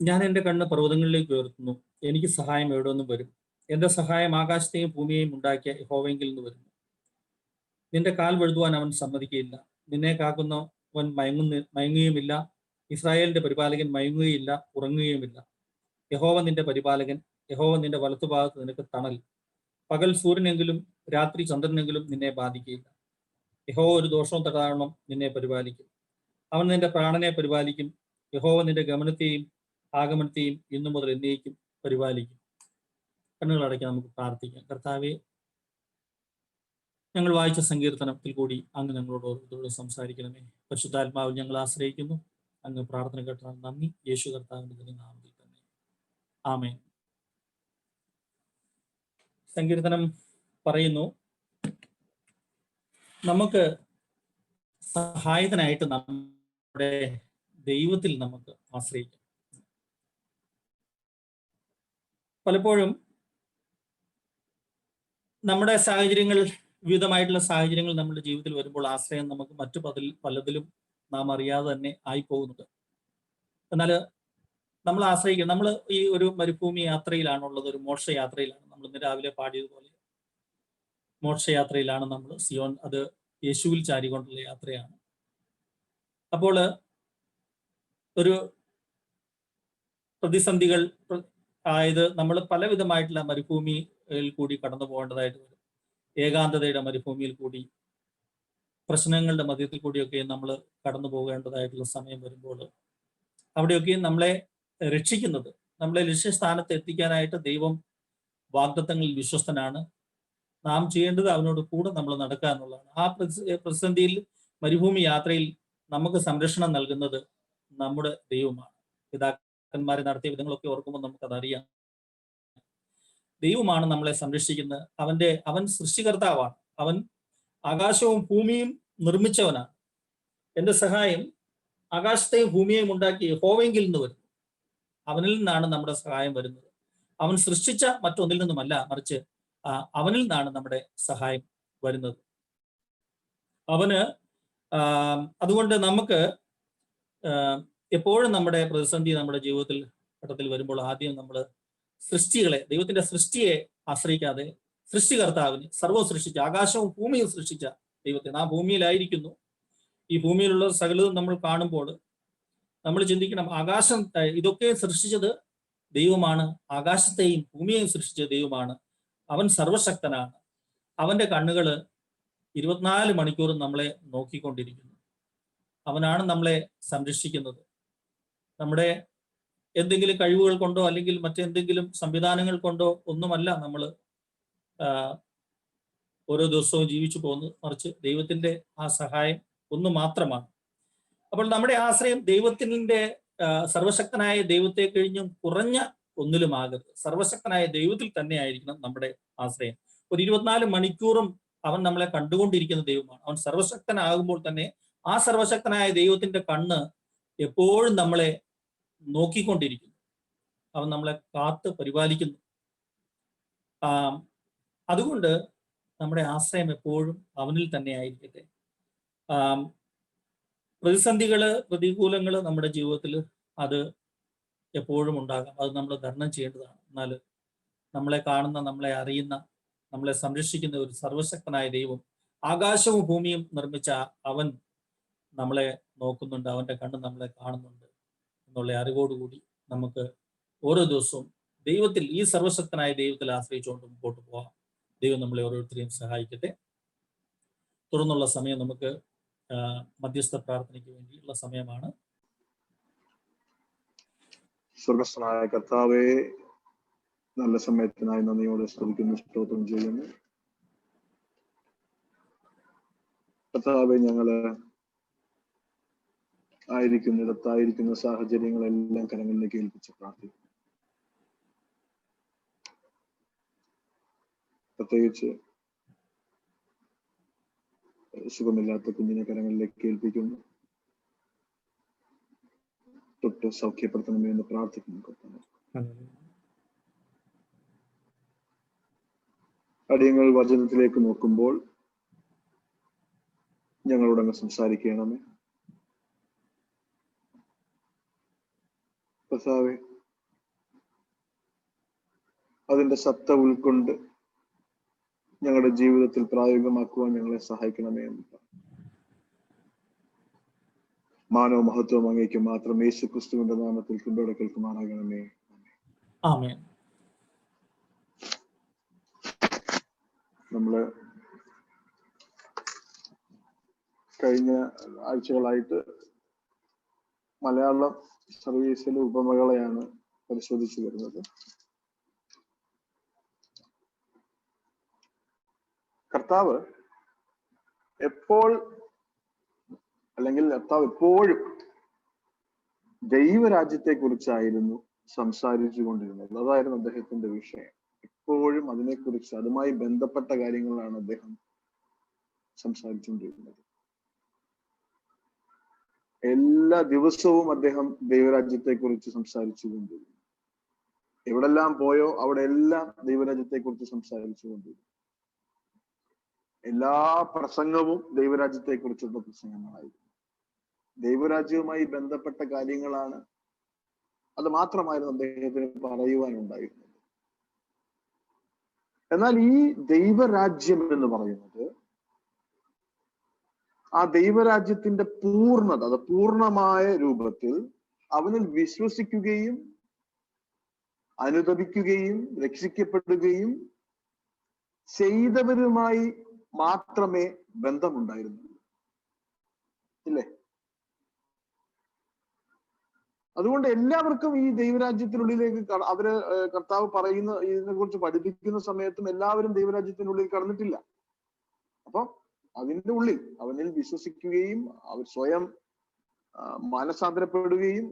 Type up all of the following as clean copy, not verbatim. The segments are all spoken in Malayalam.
ഞാൻ എൻ്റെ കണ്ണ് പർവ്വതങ്ങളിലേക്ക് ഉയർത്തുന്നു. എനിക്ക് സഹായം എവിടെ നിന്നും വരും? എൻ്റെ സഹായം ആകാശത്തെയും ഭൂമിയെയും ഉണ്ടാക്കിയ യഹോവയിൽ നിന്ന് വരുന്നു. നിന്റെ കാൽ വഴുതുവാൻ അവൻ സമ്മതിക്കുകയില്ല. നിന്നെ കാക്കുന്നവൻ മയങ്ങുകയുമില്ല. ഇസ്രായേലിന്റെ പരിപാലകൻ മയങ്ങുകയില്ല, ഉറങ്ങുകയുമില്ല. യഹോവ നിന്റെ പരിപാലകൻ, യഹോവ നിന്റെ വലത്തുഭാഗത്ത് നിനക്ക് തണൽ. പകൽ സൂര്യനെങ്കിലും രാത്രി ചന്ദ്രനെങ്കിലും നിന്നെ ബാധിക്കുകയില്ല. യഹോവ ഒരു ദോഷവും തടയാണം നിന്നെ പരിപാലിക്കും. അവൻ നിന്റെ പ്രാണനെ പരിപാലിക്കും. യഹോവ നിന്റെ ഗമനത്തെയും ആഗമനത്തെയും ഇന്നു മുതൽ എന്നേക്കും പരിപാലിക്കും. കണ്ണുകളടയ്ക്കാൻ നമുക്ക് പ്രാർത്ഥിക്കാം. കർത്താവെ, ഞങ്ങൾ വായിച്ച സങ്കീർത്തനത്തിൽ കൂടി അങ്ങ് ഞങ്ങളോട് ഓരോരുത്തരോട് സംസാരിക്കണമേ. പരിശുദ്ധാത്മാവിൽ ഞങ്ങൾ ആശ്രയിക്കുന്നു. അങ്ങ് പ്രാർത്ഥന കേട്ടാൽ നന്ദി. യേശു കർത്താവിന്റെ നാമത്തിൽ തന്നെ, ആമേൻ. സങ്കീർത്തനം പറയുന്നു, നമുക്ക് സഹായത്തിനായിട്ട് നമ്മുടെ ദൈവത്തിൽ നമുക്ക് ആശ്രയിക്കാം. പലപ്പോഴും നമ്മുടെ സാഹചര്യങ്ങൾ, വിവിധമായിട്ടുള്ള സാഹചര്യങ്ങൾ നമ്മുടെ ജീവിതത്തിൽ വരുമ്പോൾ ആശ്രയം നമുക്ക് മറ്റു പലതിലും നാം അറിയാതെ തന്നെ ആയിപ്പോകുന്നുണ്ട്. എന്നാൽ നമ്മൾ ആശ്രയിക്കണം. നമ്മൾ ഈ ഒരു മരുഭൂമി യാത്രയിലാണുള്ളത്, ഒരു മോക്ഷയാത്രയിലാണ്. നമ്മൾ ഇന്ന് രാവിലെ പാടിയതുപോലെ മോക്ഷയാത്രയിലാണ് നമ്മൾ. സിയോൻ, അത് യേശുവിൽ ചാരികൊണ്ടുള്ള യാത്രയാണ്. അപ്പോൾ ഒരു പ്രതിസന്ധികൾ ആയത് നമ്മൾ പലവിധമായിട്ടുള്ള മരുഭൂമിയിൽ കൂടി കടന്നു പോകേണ്ടതായിട്ട് വരും. ഏകാന്തതയുടെ മരുഭൂമിയിൽ കൂടി, പ്രശ്നങ്ങളുടെ മധ്യത്തിൽ കൂടിയൊക്കെ നമ്മൾ കടന്നു പോകേണ്ടതായിട്ടുള്ള സമയം വരുമ്പോൾ അവിടെയൊക്കെയും നമ്മളെ രക്ഷിക്കുന്നത്, നമ്മളെ ലക്ഷ്യസ്ഥാനത്ത് എത്തിക്കാനായിട്ട് ദൈവം വാഗ്ദത്തങ്ങളിൽ വിശ്വസ്തനാണ്. നാം ചെയ്യേണ്ടത് അവനോട് കൂടെ നമ്മൾ നടക്കുക എന്നുള്ളതാണ്. ആ പ്രതിസന്ധിയിൽ, മരുഭൂമി യാത്രയിൽ നമുക്ക് സംരക്ഷണം നൽകുന്നത് നമ്മുടെ ദൈവമാണ്. പിതാക്കന്മാരെ നടത്തിയ വിധങ്ങളൊക്കെ ഓർക്കുമ്പോൾ നമുക്കതറിയാം. ദൈവമാണ് നമ്മളെ സംരക്ഷിക്കുന്നത്. അവൻ സൃഷ്ടികർത്താവാണ്. അവൻ ആകാശവും ഭൂമിയും നിർമ്മിച്ചവനാണ്. എൻ്റെ സഹായം ആകാശത്തെയും ഭൂമിയെയും ഉണ്ടാക്കി യഹോവയിൽ നിന്ന് വരുന്നു. അവനിൽ നിന്നാണ് നമ്മുടെ സഹായം വരുന്നത്. അവൻ സൃഷ്ടിച്ച മറ്റൊന്നിൽ നിന്നുമല്ല, മറിച്ച് അവനിൽ നിന്നാണ് നമ്മുടെ സഹായം വരുന്നത്. അതുകൊണ്ട് നമുക്ക് എപ്പോഴും നമ്മുടെ പ്രതിസന്ധി നമ്മുടെ ജീവിതത്തിൽ ഘട്ടത്തിൽ വരുമ്പോൾ ആദ്യം നമ്മൾ സൃഷ്ടികളെ, ദൈവത്തിന്റെ സൃഷ്ടിയെ ആശ്രയിക്കാതെ സൃഷ്ടികർത്താവിന്, സർവ്വം സൃഷ്ടിച്ച, ആകാശവും ഭൂമിയും സൃഷ്ടിച്ച ദൈവത്തെ, നാം ഭൂമിയിലായിരിക്കുന്നു. ഈ ഭൂമിയിലുള്ള സകലതും നമ്മൾ കാണുമ്പോൾ നമ്മൾ ചിന്തിക്കണം, ആകാശം ഇതൊക്കെ സൃഷ്ടിച്ചത് ദൈവമാണ്. ആകാശത്തെയും ഭൂമിയെയും സൃഷ്ടിച്ച ദൈവമാണ്. അവൻ സർവശക്തനാണ്. അവന്റെ കണ്ണുകൾ 24 മണിക്കൂറും നമ്മളെ നോക്കിക്കൊണ്ടിരിക്കുന്നു. അവനാണ് നമ്മളെ സംരക്ഷിക്കുന്നത്. നമ്മുടെ എന്തെങ്കിലും കഴിവുകൾ കൊണ്ടോ അല്ലെങ്കിൽ മറ്റെന്തെങ്കിലും സംവിധാനങ്ങൾ കൊണ്ടോ ഒന്നുമല്ല നമ്മൾ ഓരോ ദിവസവും ജീവിച്ചു പോകുന്നത്, മറിച്ച് ദൈവത്തിന്റെ ആ സഹായം ഒന്ന് മാത്രമാണ്. അപ്പോൾ നമ്മുടെ ആശ്രയം ദൈവത്തിന്റെ സർവശക്തനായ ദൈവത്തെ കഴിഞ്ഞും കുറഞ്ഞ ഒന്നിലുമാകരുത്. സർവശക്തനായ ദൈവത്തിൽ തന്നെ ആയിരിക്കണം നമ്മുടെ ആശ്രയം. ഒരു 24 മണിക്കൂറും അവൻ നമ്മളെ കണ്ടുകൊണ്ടിരിക്കുന്ന ദൈവമാണ്. അവൻ സർവശക്തനാകുമ്പോൾ തന്നെ ആ സർവശക്തനായ ദൈവത്തിന്റെ കണ്ണ് എപ്പോഴും നമ്മളെ നോക്കിക്കൊണ്ടിരിക്കുന്നു. അവൻ നമ്മളെ കാത്ത് പരിപാലിക്കുന്നു. അതുകൊണ്ട് നമ്മുടെ ആശ്രയം എപ്പോഴും അവനിൽ തന്നെ ആയിരിക്കട്ടെ. പ്രതിസന്ധികള്, പ്രതികൂലങ്ങള് നമ്മുടെ ജീവിതത്തിൽ അത് എപ്പോഴും ഉണ്ടാകാം. അത് നമ്മൾ തരണം ചെയ്യേണ്ടതാണ്. എന്നാൽ നമ്മളെ കാണുന്ന, നമ്മളെ അറിയുന്ന, നമ്മളെ സംരക്ഷിക്കുന്ന ഒരു സർവശക്തനായ ദൈവം, ആകാശവും ഭൂമിയും നിർമ്മിച്ച അവൻ നമ്മളെ നോക്കുന്നുണ്ട്. അവന്റെ കണ്ണ് നമ്മളെ കാണുന്നുണ്ട് എന്നുള്ള അറിവോടുകൂടി നമുക്ക് ഓരോ ദിവസവും ദൈവത്തിൽ, ഈ സർവശക്തനായ ദൈവത്തിൽ ആശ്രയിച്ചുകൊണ്ട് മുമ്പോട്ട് പോകാം. ദൈവം നമ്മളെ ഓരോരുത്തരെയും സഹായിക്കട്ടെ. തുടർന്നുള്ള സമയം നമുക്ക് മധ്യസ്ഥ പ്രാർത്ഥനയ്ക്ക് വേണ്ടിയുള്ള സമയമാണ്. സ്വർഗസ്ഥനായ കർത്താവേ, നല്ല സമയത്തിനായി നന്ദിയോടെ സ്തുതിക്കുന്നു, സ്തോത്രം ചെയ്യുന്നു. കർത്താവേ, ഞങ്ങള് ആയിരിക്കുന്നിടത്തായിരിക്കുന്ന സാഹചര്യങ്ങളെല്ലാം കരങ്ങളിലേക്ക് ഏൽപ്പിച്ച് പ്രാർത്ഥിക്കുന്നു. പ്രത്യേകിച്ച് സുഖമില്ലാത്ത കുഞ്ഞിനെ കരങ്ങളിലേക്ക് ഏൽപ്പിക്കുന്നു. തൊട്ട് സൗഖ്യപ്പെടുത്തണമേ എന്ന് പ്രാർത്ഥിക്കുന്നു. അടിയങ്ങൾ വചനത്തിലേക്ക് നോക്കുമ്പോൾ ഞങ്ങളോടങ്ങ് സംസാരിക്കണമേ. കർത്താവേ, അതിന്റെ സത്ത ഉൾക്കൊണ്ട് ഞങ്ങളുടെ ജീവിതത്തിൽ പ്രായോഗികമാക്കുവാൻ ഞങ്ങളെ സഹായിക്കണമേ എന്ന്. മാനവ മഹത്വം അങ്ങേക്ക് മാത്രം യേശു ക്രിസ്തുവിന്റെ നാമത്തിൽ കൊണ്ടോടെ കേൾക്കുമാറാകണമേ. ആമേൻ. നമ്മള് കഴിഞ്ഞ ആഴ്ചകളായിട്ട് മലയാളം സർവീസിലെ ഉപമകളെയാണ് പരിശോധിച്ചു വരുന്നത്. കർത്താവ് എപ്പോഴും ദൈവരാജ്യത്തെ കുറിച്ചായിരുന്നു സംസാരിച്ചു കൊണ്ടിരുന്നത്. അതായിരുന്നു അദ്ദേഹത്തിന്റെ വിഷയം. എപ്പോഴും അതിനെക്കുറിച്ച്, അതുമായി ബന്ധപ്പെട്ട കാര്യങ്ങളാണ് അദ്ദേഹം സംസാരിച്ചുകൊണ്ടിരുന്നത്. എല്ലാ ദിവസവും അദ്ദേഹം ദൈവരാജ്യത്തെ കുറിച്ച് സംസാരിച്ചു കൊണ്ടിരുന്നു. എവിടെല്ലാം പോയോ അവിടെ എല്ലാം ദൈവരാജ്യത്തെ കുറിച്ച് സംസാരിച്ചു കൊണ്ടിരുന്നു. എല്ലാ പ്രസംഗവും ദൈവരാജ്യത്തെ കുറിച്ചുള്ള പ്രസംഗങ്ങളായിരുന്നു. ദൈവരാജ്യവുമായി ബന്ധപ്പെട്ട കാര്യങ്ങളാണ്, അത് മാത്രമായിരുന്നു അദ്ദേഹത്തിന് പറയുവാനുണ്ടായിരുന്നത്. എന്നാൽ ഈ ദൈവരാജ്യം എന്ന് പറയുന്നത്, ആ ദൈവരാജ്യത്തിന്റെ പൂർണ്ണത, അത് പൂർണ്ണമായ രൂപത്തിൽ അവനിൽ വിശ്വസിക്കുകയും അനുദപിക്കുകയും രക്ഷിക്കപ്പെടുകയും ചെയ്തവരുമായി മാത്രമേ ബന്ധമുണ്ടായിരുന്നുള്ളൂ. ഇല്ലേ? അതുകൊണ്ട് എല്ലാവർക്കും ഈ ദൈവരാജ്യത്തിനുള്ളിലേക്ക് അവര് കർത്താവ് പറയുന്ന ഇതിനെ കുറിച്ച് പഠിപ്പിക്കുന്ന സമയത്തും എല്ലാവരും ദൈവരാജ്യത്തിനുള്ളിൽ കടന്നിട്ടില്ല. അപ്പൊ അതിന്റെ ഉള്ളിൽ അവനിൽ വിശ്വസിക്കുകയും അവർ സ്വയം മാനസാന്തരപ്പെടുകയും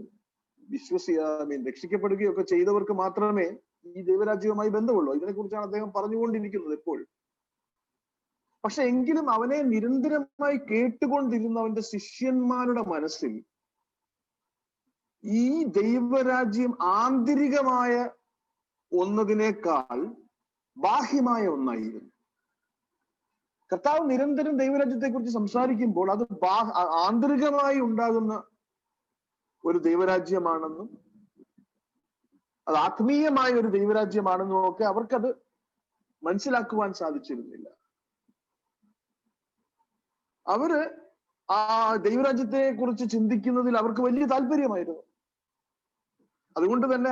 രക്ഷിക്കപ്പെടുകയും ഒക്കെ ചെയ്തവർക്ക് മാത്രമേ ഈ ദൈവരാജ്യവുമായി ബന്ധമുള്ളൂ. ഇതിനെക്കുറിച്ചാണ് അദ്ദേഹം പറഞ്ഞുകൊണ്ടിരിക്കുന്നത് എപ്പോഴും. പക്ഷെ എങ്കിലും അവനെ നിരന്തരമായി കേട്ടുകൊണ്ടിരുന്നവന്റെ ശിഷ്യന്മാരുടെ മനസ്സിൽ ഈ ദൈവരാജ്യം ആന്തരികമായ ഒന്നതിനേക്കാൾ ബാഹ്യമായ ഒന്നായിരുന്നു. കർത്താവ് നിരന്തരം ദൈവരാജ്യത്തെ കുറിച്ച് സംസാരിക്കുമ്പോൾ അത് ആന്തരികമായി ഉണ്ടാകുന്ന ഒരു ദൈവരാജ്യമാണെന്നും അത് ആത്മീയമായ ഒരു ദൈവരാജ്യമാണെന്നും ഒക്കെ അവർക്കത് മനസ്സിലാക്കുവാൻ സാധിച്ചിരുന്നില്ല. അവര് ആ ദൈവരാജ്യത്തെ കുറിച്ച് ചിന്തിക്കുന്നതിൽ അവർക്ക് വലിയ താല്പര്യമായിരുന്നു. അതുകൊണ്ട് തന്നെ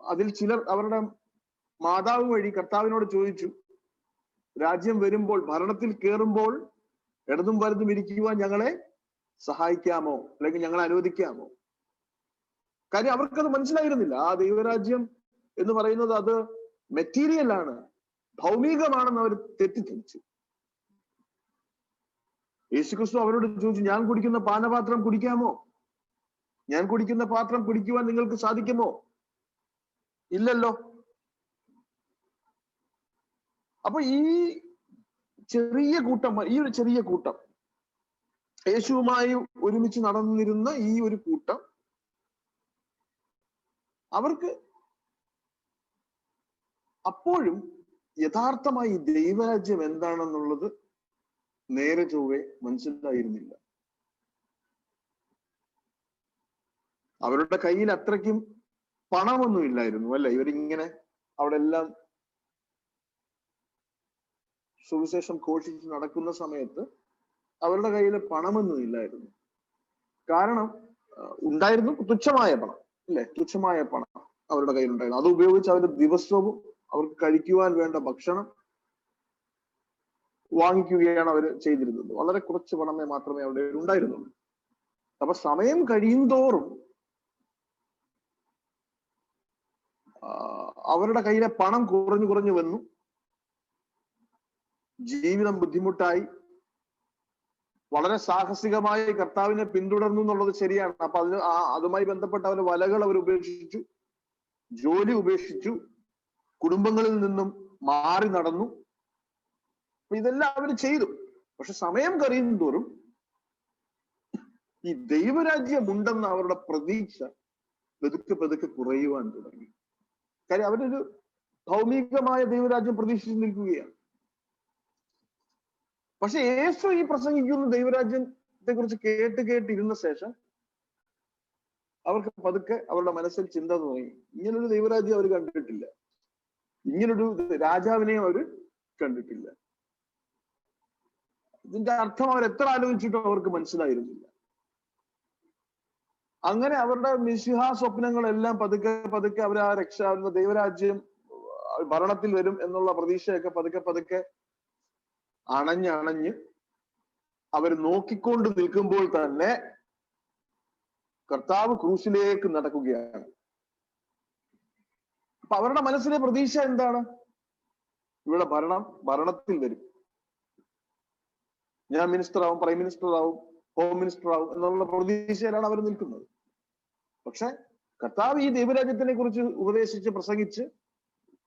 അതിൽ ചിലർ അവരുടെ മാതാവ് വഴി കർത്താവിനോട് ചോദിച്ചു, രാജ്യം വരുമ്പോൾ, ഭരണത്തിൽ കയറുമ്പോൾ ഇടതും വലതും ഇരിക്കുവാൻ ഞങ്ങളെ സഹായിക്കാമോ, അല്ലെങ്കിൽ ഞങ്ങളെ അനുവദിക്കാമോ? കാര്യം അവർക്കത് മനസ്സിലായിരുന്നില്ല. ആ ദൈവരാജ്യം എന്ന് പറയുന്നത് അത് മെറ്റീരിയൽ ആണ്, ഭൗമികമാണെന്ന് അവർ തെറ്റിദ്ധരിച്ചു. യേശുക്രിസ്തു അവരോട് ചോദിച്ചു, ഞാൻ കുടിക്കുന്ന പാനപാത്രം കുടിക്കാമോ? ഞാൻ കുടിക്കുന്ന പാത്രം കുടിക്കുവാൻ നിങ്ങൾക്ക് സാധിക്കുമോ? ഇല്ലല്ലോ. അപ്പൊ ഈ ഒരു ചെറിയ കൂട്ടം യേശുവുമായി ഒരുമിച്ച് നടന്നിരുന്ന ഈ ഒരു കൂട്ടം, അവർക്ക് അപ്പോഴും യഥാർത്ഥമായി ദൈവരാജ്യം എന്താണെന്നുള്ളത് നേരെ ചൊവ്വേ മനസ്സിലായിരുന്നില്ല. അവരുടെ കയ്യിൽ അത്രയ്ക്കും പണമൊന്നും ഇല്ലായിരുന്നു, അല്ലെ? ഇവരിങ്ങനെ അവിടെ എല്ലാം സുവിശേഷം ഘോഷിച്ച് നടക്കുന്ന സമയത്ത് അവരുടെ കയ്യിൽ പണമൊന്നും ഇല്ലായിരുന്നു. കാരണം ഉണ്ടായിരുന്നു തുച്ഛമായ പണം, അല്ലെ? തുച്ഛമായ പണം അവരുടെ കയ്യിലുണ്ടായിരുന്നു. അത് ഉപയോഗിച്ച് അവർ ദിവസവും അവർക്ക് കഴിക്കുവാൻ വേണ്ട ഭക്ഷണം വാങ്ങിക്കുകയാണ് അവർ ചെയ്തിരുന്നത്. വളരെ കുറച്ച് പണമേ മാത്രമേ അവിടെ ഉണ്ടായിരുന്നുള്ളൂ. അപ്പൊ സമയം കഴിയുന്തോറും അവരുടെ കയ്യിലെ പണം കുറഞ്ഞു വന്നു. ജീവിതം ബുദ്ധിമുട്ടായി. വളരെ സാഹസികമായി കർത്താവിനെ പിന്തുടർന്നു എന്നുള്ളത് ശരിയാണ്. അപ്പൊ അതുമായി ബന്ധപ്പെട്ട അവരുടെ വലകൾ അവർ ഉപേക്ഷിച്ചു, ജോലി ഉപേക്ഷിച്ചു, കുടുംബങ്ങളിൽ നിന്നും മാറി നടന്നു. ഇതെല്ലാം അവർ ചെയ്തു. പക്ഷെ സമയം കഴിയും തോറും ഈ ദൈവരാജ്യമുണ്ടെന്ന അവരുടെ പ്രതീക്ഷ പതുക്കെ കുറയുവാൻ തുടങ്ങി. കാര്യം അവരൊരു ഭൗമികമായ ദൈവരാജ്യം പ്രതീക്ഷിച്ചു നിൽക്കുകയാണ്. പക്ഷെ യേശു ഈ പ്രസംഗിക്കുന്ന ദൈവരാജ്യത്തെ കുറിച്ച് കേട്ടിരുന്ന ശേഷം അവർക്ക് പതുക്കെ അവരുടെ മനസ്സിൽ ചിന്ത തോന്നി, ഇങ്ങനൊരു ദൈവരാജ്യം അവർ കണ്ടിട്ടില്ല, ഇങ്ങനൊരു രാജാവിനെയും അവർ കണ്ടിട്ടില്ല. ഇതിന്റെ അർത്ഥം അവർ എത്ര ആലോചിച്ചിട്ടും അവർക്ക് മനസ്സിലായിരുന്നില്ല. അങ്ങനെ അവരുടെ മിശിഹ സ്വപ്നങ്ങളെല്ലാം പതുക്കെ പതുക്കെ അവർ ആ ദൈവരാജ്യം ഭരണത്തിൽ വരും എന്നുള്ള പ്രതീക്ഷയൊക്കെ പതുക്കെ പതുക്കെ അണഞ്ഞ് അവർ നോക്കിക്കൊണ്ട് നിൽക്കുമ്പോൾ തന്നെ കർത്താവ് ക്രൂശിലേക്ക് നടക്കുകയാണ്. അപ്പൊ അവരുടെ മനസ്സിലെ പ്രതീക്ഷ എന്താണ്? ഇവിടെ ഭരണത്തിൽ വരും, ഞാൻ മിനിസ്റ്റർ ആവും, പ്രൈം മിനിസ്റ്റർ ആവും, ഹോം മിനിസ്റ്റർ ആവും എന്നുള്ള പ്രതീക്ഷയിലാണ് അവർ നിൽക്കുന്നത്. പക്ഷെ കർത്താവ് ഈ ദൈവരാജ്യത്തിനെ കുറിച്ച് ഉപദേശിച്ച് പ്രസംഗിച്ച്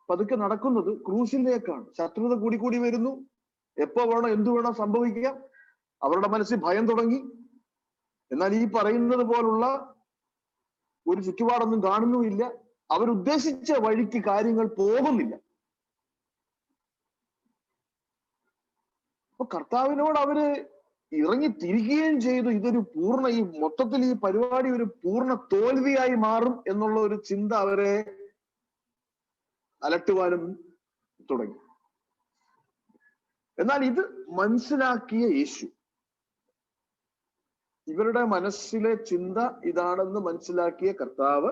പതുക്കെ നടക്കുന്നത് ക്രൂശിലേക്കാണ്. ശത്രുത കൂടി വരുന്നു. എപ്പോ വേണം എന്തു വേണം സംഭവിക്കുക. അവരുടെ മനസ്സിൽ ഭയം തുടങ്ങി. എന്നാൽ ഈ പറയുന്നത് പോലുള്ള ഒരു ചുറ്റുപാടൊന്നും കാണുന്നുമില്ല. അവരുദ്ദേശിച്ച വഴിക്ക് കാര്യങ്ങൾ പോകുന്നില്ല. അപ്പൊ കർത്താവിനോട് അവര് ഇറങ്ങി തിരികുകയും ചെയ്തു. ഇതൊരു ഈ മൊത്തത്തിൽ ഈ പരിപാടി ഒരു പൂർണ്ണ തോൽവിയായി മാറും എന്നുള്ള ഒരു ചിന്ത അവരെ അലട്ടുവാനും തുടങ്ങി. എന്നാൽ ഇത് മനസ്സിലാക്കിയ യേശു, ഇവരുടെ മനസ്സിലെ ചിന്ത ഇതാണെന്ന് മനസ്സിലാക്കിയ കർത്താവ്,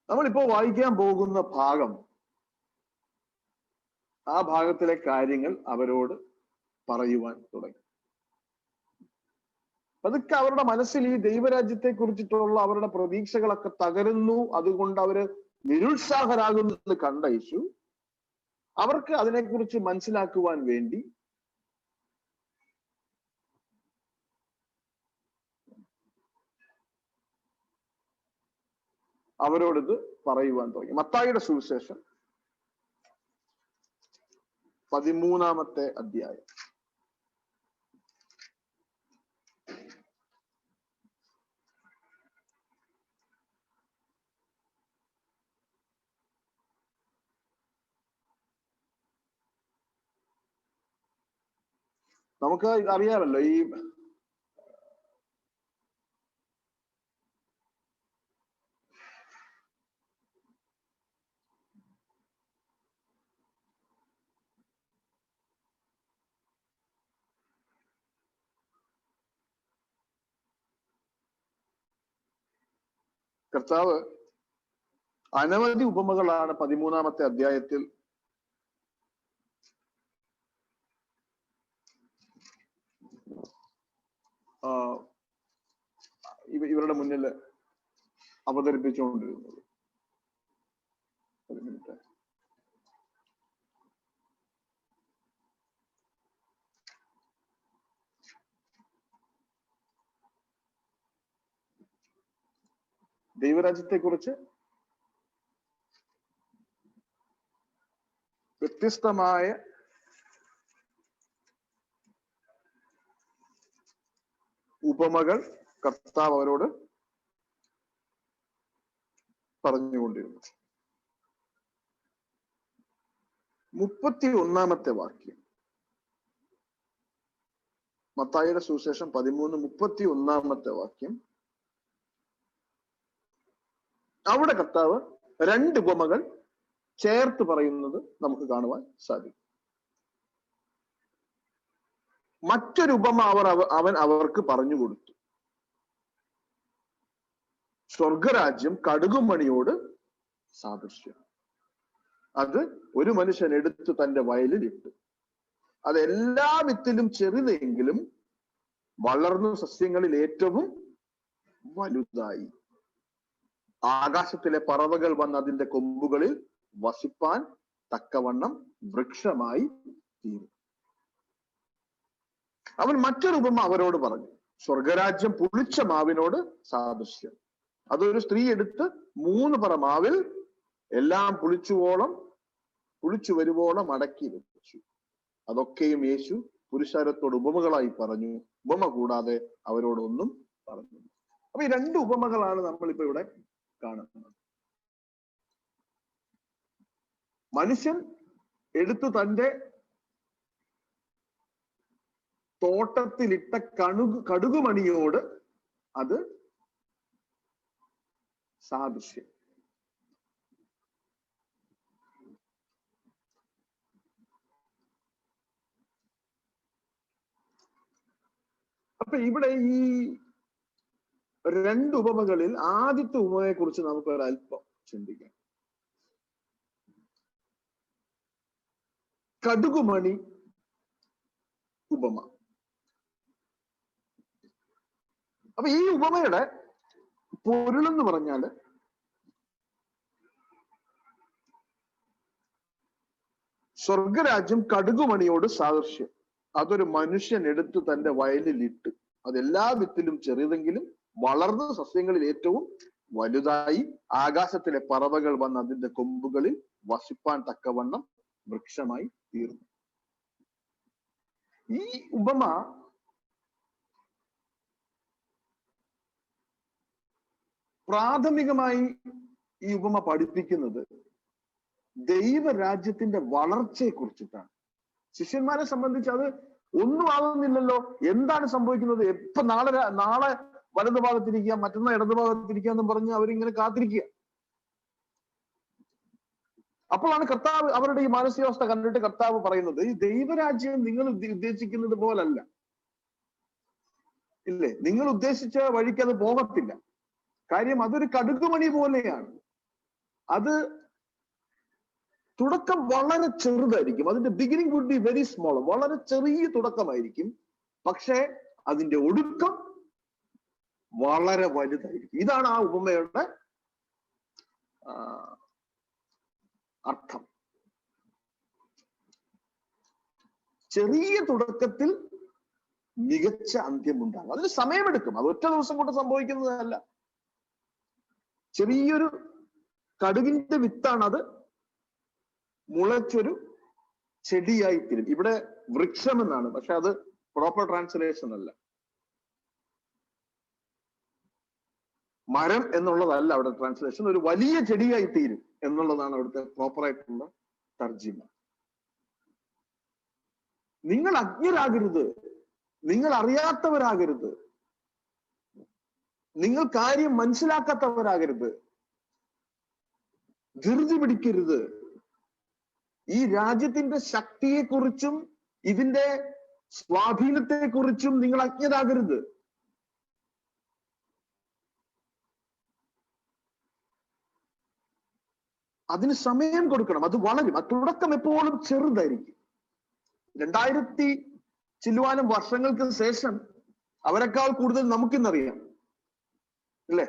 നമ്മളിപ്പോ വായിക്കാൻ പോകുന്ന ഭാഗം, ആ ഭാഗത്തിലെ കാര്യങ്ങൾ അവരോട് പറയുവാൻ തുടങ്ങി. അതൊക്കെ അവരുടെ മനസ്സിൽ ഈ ദൈവരാജ്യത്തെ കുറിച്ചിട്ടുള്ള അവരുടെ പ്രതീക്ഷകളൊക്കെ തകരുന്നു. അതുകൊണ്ട് അവര് നിരുത്സാഹരാകുന്നത് കണ്ട യേശു അവർക്ക് അതിനെക്കുറിച്ച് മനസ്സിലാക്കുവാൻ വേണ്ടി അവരോടിത് പറയുവാൻ തുടങ്ങി. മത്തായിയുടെ സുവിശേഷം 13-ാമത്തെ അധ്യായം. നമുക്ക് അറിയാമല്ലോ, ഈ കർത്താവ് അനവധി ഉപമകളാണ് 13-ാമത്തെ അധ്യായത്തിൽ ഇവരുടെ മുന്നിൽ അവതരിപ്പിച്ചുകൊണ്ടിരുന്നത്. ഒരു മിനിറ്റ്. ദൈവരാജ്യത്തെക്കുറിച്ച് വ്യത്യസ്തമായ ഉപമകൾ കർത്താവ് അവരോട് പറഞ്ഞുകൊണ്ടിരുന്നു. 31-ാമത്തെ വാക്യം, മത്തായിയുടെ സുവിശേഷം 13:31 വാക്യം. അവിടെ കർത്താവ് 2 ഉപമകൾ ചേർത്ത് പറയുന്നത് നമുക്ക് കാണുവാൻ സാധിക്കും. മറ്റൊരു ഉപമ അവൻ അവർക്ക് പറഞ്ഞു കൊടുത്തു. സ്വർഗരാജ്യം കടുകുമണിയോട് സാദൃശ്യം. അത് ഒരു മനുഷ്യൻ എടുത്ത് തന്റെ വയലിൽ ഇട്ടു. അത് എല്ലാ വിത്തിലും ചെറുതെങ്കിലും വളർന്നു സസ്യങ്ങളിൽ ഏറ്റവും വലുതായി. ആകാശത്തിലെ പറവകൾ വന്ന് അതിന്റെ കൊമ്പുകളിൽ വസിപ്പാൻ തക്കവണ്ണം വൃക്ഷമായി തീരും. അവൻ മറ്റൊരു ഉപമ അവരോട് പറഞ്ഞു. സ്വർഗരാജ്യം പുളിച്ച മാവിനോട് സാദൃശ്യം. അതൊരു സ്ത്രീ എടുത്ത് 3 പറ മാവിൽ എല്ലാം പുളിച്ചു വരുവോളം അടക്കി വെച്ചു. അതൊക്കെയും യേശു പുരുഷാരത്തോട് ഉപമകളായി പറഞ്ഞു. ഉപമ കൂടാതെ അവരോടൊന്നും പറഞ്ഞു. അപ്പൊ ഈ 2 ഉപമകളാണ് നമ്മളിപ്പോ ഇവിടെ കാണുന്നത്. മനുഷ്യൻ എടുത്തു തന്റെ തോട്ടത്തിലിട്ട കടുകുമണിയോട് അത് സാദൃശ്യം. അപ്പൊ ഇവിടെ ഈ രണ്ട് ഉപമകളിൽ ആദ്യത്തെ ഉപമയെ കുറിച്ച് നമുക്ക് ഒരല്പം ചിന്തിക്കാം. കടുകുമണി ഉപമ. അപ്പൊ ഈ ഉപമയുടെ പൊരുളെന്ന് പറഞ്ഞാല് സ്വർഗരാജ്യം കടുകുമണിയോട് സാദൃശ്യം. അതൊരു മനുഷ്യൻ എടുത്ത് തന്റെ വയലിൽ ഇട്ട്, അതെല്ലാ വിത്തിലും ചെറിയതെങ്കിലും വളർന്ന സസ്യങ്ങളിൽ ഏറ്റവും വലുതായി ആകാശത്തിലെ പറവകൾ വന്ന് അതിന്റെ കൊമ്പുകളിൽ വസിപ്പാൻ തക്കവണ്ണം വൃക്ഷമായി തീർന്നു. ഈ ഉപമ പ്രാഥമികമായി ഈ ഉപമ പഠിപ്പിക്കുന്നത് ദൈവരാജ്യത്തിന്റെ വളർച്ചയെ കുറിച്ചിട്ടാണ്. ശിഷ്യന്മാരെ സംബന്ധിച്ച് അത് ഒന്നും ആകുന്നില്ലല്ലോ, എന്താണ് സംഭവിക്കുന്നത്, എപ്പൊ നാളെ വലതു ഭാഗത്തിരിക്കുക, മറ്റന്നാൾ ഇടതു ഭാഗത്തിരിക്കുക എന്ന് പറഞ്ഞ് അവരിങ്ങനെ കാത്തിരിക്കുക. അപ്പോഴാണ് കർത്താവ് അവരുടെ ഈ മാനസികാവസ്ഥ കണ്ടിട്ട് കർത്താവ് പറയുന്നത്, ഈ ദൈവരാജ്യം നിങ്ങൾ ഉദ്ദേശിക്കുന്നത് പോലല്ല, ഇല്ലേ, നിങ്ങൾ ഉദ്ദേശിച്ച വഴിക്ക് അത് പോകത്തില്ല. കാര്യം അതൊരു കടുകുമണി പോലെയാണ്. അത് തുടക്കം വളരെ ചെറുതായിരിക്കും, അതിന്റെ beginning would be very small, വളരെ ചെറിയ തുടക്കമായിരിക്കും. പക്ഷേ അതിന്റെ ഒടുക്കം വളരെ വലുതായിരിക്കും. ഇതാണ് ആ ഉപമയുടെ അർത്ഥം. ചെറിയ തുടക്കത്തിൽ മികച്ച അന്ത്യമുണ്ടാകും. അതിന് സമയമെടുക്കും, അത് ഒറ്റ ദിവസം കൊണ്ട് സംഭവിക്കുന്നതല്ല. ചെറിയൊരു കടുകിന്റെ വിത്താണ്, അത് മുളച്ചൊരു ചെടിയായി തീരും. ഇവിടെ വൃക്ഷം എന്നാണ്, പക്ഷെ അത് പ്രോപ്പർ ട്രാൻസ്ലേഷൻ അല്ല. മരം എന്നുള്ളതല്ല അവിടെ ട്രാൻസ്ലേഷൻ. ഒരു വലിയ ചെടിയായി തീരും എന്നുള്ളതാണ് അവിടുത്തെ പ്രോപ്പറായിട്ടുള്ള തർജിമ. നിങ്ങൾ അജ്ഞരാകരുത്, നിങ്ങൾ അറിയാത്തവരാകരുത്, നിങ്ങൾ കാര്യം മനസ്സിലാക്കാത്തവരാകരുത്, ധൃതി പിടിക്കരുത്. ഈ രാജ്യത്തിന്റെ ശക്തിയെക്കുറിച്ചും ഇതിന്റെ സ്വാധീനത്തെക്കുറിച്ചും നിങ്ങൾ അജ്ഞരാകരുത്. അതിന് സമയം കൊടുക്കണം, അത് വളരും. ആ തുടക്കം എപ്പോഴും ചെറുതായിരിക്കും. 2000 ചില്ലുവാനും വർഷങ്ങൾക്ക് ശേഷം അവരെക്കാൾ കൂടുതൽ നമുക്കിന്നറിയാം, അല്ലേ?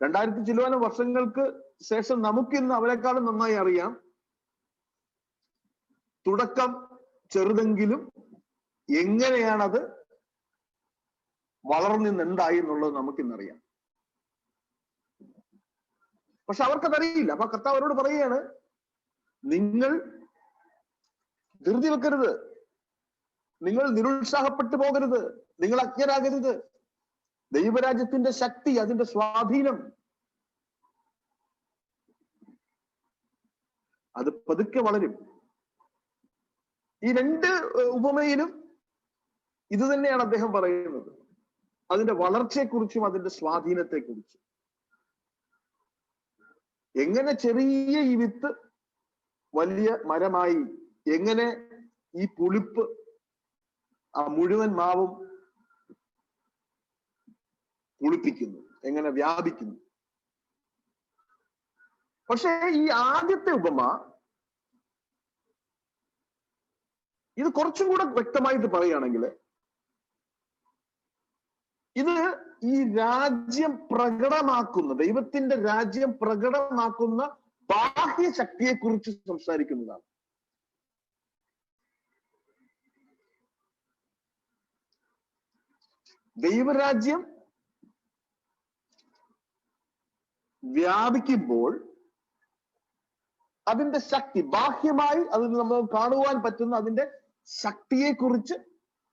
2000 ചില്ലുവാനും വർഷങ്ങൾക്ക് ശേഷം നമുക്കിന്ന് അവരെക്കാളും നന്നായി അറിയാം. തുടക്കം ചെറുതെങ്കിലും എങ്ങനെയാണത് വളർന്നിന്നുണ്ടായി എന്നുള്ളത് നമുക്കിന്നറിയാം. പക്ഷെ അവർക്കതറിയില്ല. അപ്പൊ കർത്താവ് അവരോട് പറയുകയാണ്, നിങ്ങൾ ധൃതി വെക്കരുത്, നിങ്ങൾ നിരുത്സാഹപ്പെട്ടു പോകരുത്, നിങ്ങൾ അജ്ഞരാകരുത്. ദൈവരാജ്യത്തിന്റെ ശക്തി, അതിന്റെ സ്വാധീനം അത് പതുക്കെ വളരും. ഈ രണ്ട് ഉപമയിലും ഇത് തന്നെയാണ് അദ്ദേഹം പറയുന്നത്, അതിന്റെ വളർച്ചയെക്കുറിച്ചും അതിന്റെ സ്വാധീനത്തെക്കുറിച്ചും. എങ്ങനെ ചെറിയ ഈ വിത്ത് വലിയ മരമായി, എങ്ങനെ ഈ പുളിപ്പ് ആ മുഴുവൻ മാവും പുളിപ്പിക്കുന്നു, എങ്ങനെ വ്യാപിക്കുന്നു. പക്ഷേ ഈ ആദ്യത്തെ ഉപമ ഇത് കുറച്ചും കൂടെ വ്യക്തമായിട്ട് പറയുകയാണെങ്കിൽ, ഇത് ഈ രാജ്യം പ്രകടമാക്കുന്ന, ദൈവത്തിന്റെ രാജ്യം പ്രകടമാക്കുന്ന ബാഹ്യ ശക്തിയെ കുറിച്ച് സംസാരിക്കുന്നതാണ്. ദൈവരാജ്യം വ്യാപിക്കുമ്പോൾ അതിന്റെ ശക്തി, ബാഹ്യമായി അതിന് നമ്മൾ കാണുവാൻ പറ്റുന്ന അതിന്റെ ശക്തിയെക്കുറിച്ച്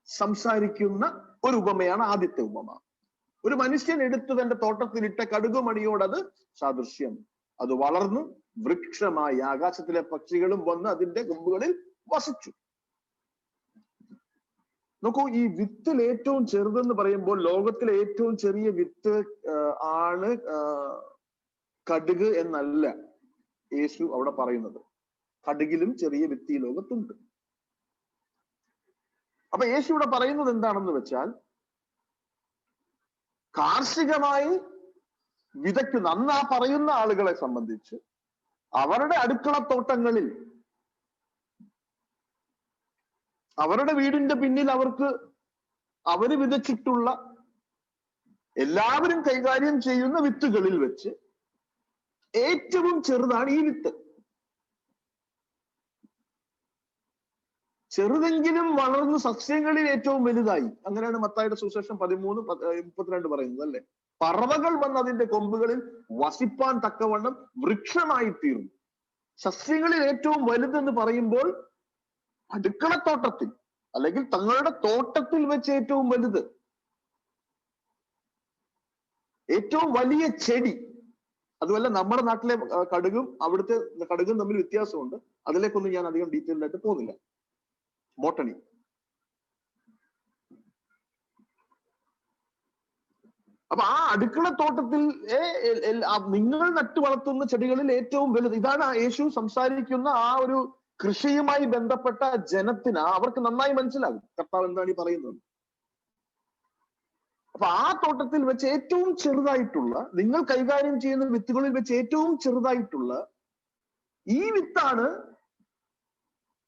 സംസാരിക്കുന്ന ഒരു ഉപമയാണ് ആദ്യത്തെ ഉപമ. ഒരു മനുഷ്യൻ എടുത്ത് തന്റെ തോട്ടത്തിലിട്ട കടുകുമണിയോട് അത് സാദൃശ്യം. അത് വളർന്നു വൃക്ഷമായി, ആകാശത്തിലെ പക്ഷികളും വന്ന് അതിന്റെ കൊമ്പുകളിൽ വസിച്ചു. നോക്കൂ, ഈ വിത്തിൽ ഏറ്റവും ചെറുതെന്ന് പറയുമ്പോൾ ലോകത്തിലെ ഏറ്റവും ചെറിയ വിത്ത് ആണ് കടുക് എന്നല്ല യേശു അവിടെ പറയുന്നത്. കടുകിലും ചെറിയ വിത്ത് ഈ ലോകത്തുണ്ട്. അപ്പൊ യേശു ഇവിടെ പറയുന്നത് എന്താണെന്ന് വെച്ചാൽ, കാർഷികമായി വിതയ്ക്കുന്ന അന്ന് ആ പറയുന്ന ആളുകളെ സംബന്ധിച്ച് അവരുടെ അടുക്കളത്തോട്ടങ്ങളിൽ, അവരുടെ വീടിന്റെ പിന്നിൽ അവര് വിതച്ചിട്ടുള്ള എല്ലാവരും കൈകാര്യം ചെയ്യുന്ന വിത്തുകളിൽ വെച്ച് ഏറ്റവും ചെറുതാണ് ഈ വിത്ത്. ചെറുതെങ്കിലും വളർന്ന് സസ്യങ്ങളിൽ ഏറ്റവും വലുതായി. അങ്ങനെയാണ് മത്തായിയുടെ സുവിശേഷം 13:32 പറയുന്നത് അല്ലെ. പറവകൾ വന്ന് അതിന്റെ കൊമ്പുകളിൽ വസിപ്പാൻ തക്കവണ്ണം വൃക്ഷമായി തീർന്നു. സസ്യങ്ങളിൽ ഏറ്റവും വലുതെന്ന് പറയുമ്പോൾ അടുക്കളത്തോട്ടത്തിൽ അല്ലെങ്കിൽ തങ്ങളുടെ തോട്ടത്തിൽ വെച്ച് ഏറ്റവും വലുത്, ഏറ്റവും വലിയ ചെടി. അതുമല്ല നമ്മുടെ നാട്ടിലെ കടുകും അവിടുത്തെ കടുകും തമ്മിൽ വ്യത്യാസമുണ്ട്. അതിലേക്കൊന്നും ഞാൻ അധികം ഡീറ്റെയിൽഡ് ആയിട്ട് പോകുന്നില്ല. ബോട്ടണി. അപ്പൊ ആ അടുക്കളത്തോട്ടത്തിൽ നിങ്ങൾ നട്ടു വളർത്തുന്ന ചെടികളിൽ ഏറ്റവും വലുത് ഇതാണ്. യേശു സംസാരിക്കുന്ന ആ ഒരു കൃഷിയുമായി ബന്ധപ്പെട്ട ജനത്തിന് അവർക്ക് നന്നായി മനസ്സിലാകും കർത്താവ് എന്താണ് ഈ പറയുന്നത്. അപ്പൊ ആ തോട്ടത്തിൽ വെച്ച് ഏറ്റവും ചെറുതായിട്ടുള്ള, നിങ്ങൾ കൈകാര്യം ചെയ്യുന്ന വിത്തുകളിൽ വെച്ച് ഏറ്റവും ചെറുതായിട്ടുള്ള ഈ വിത്താണ്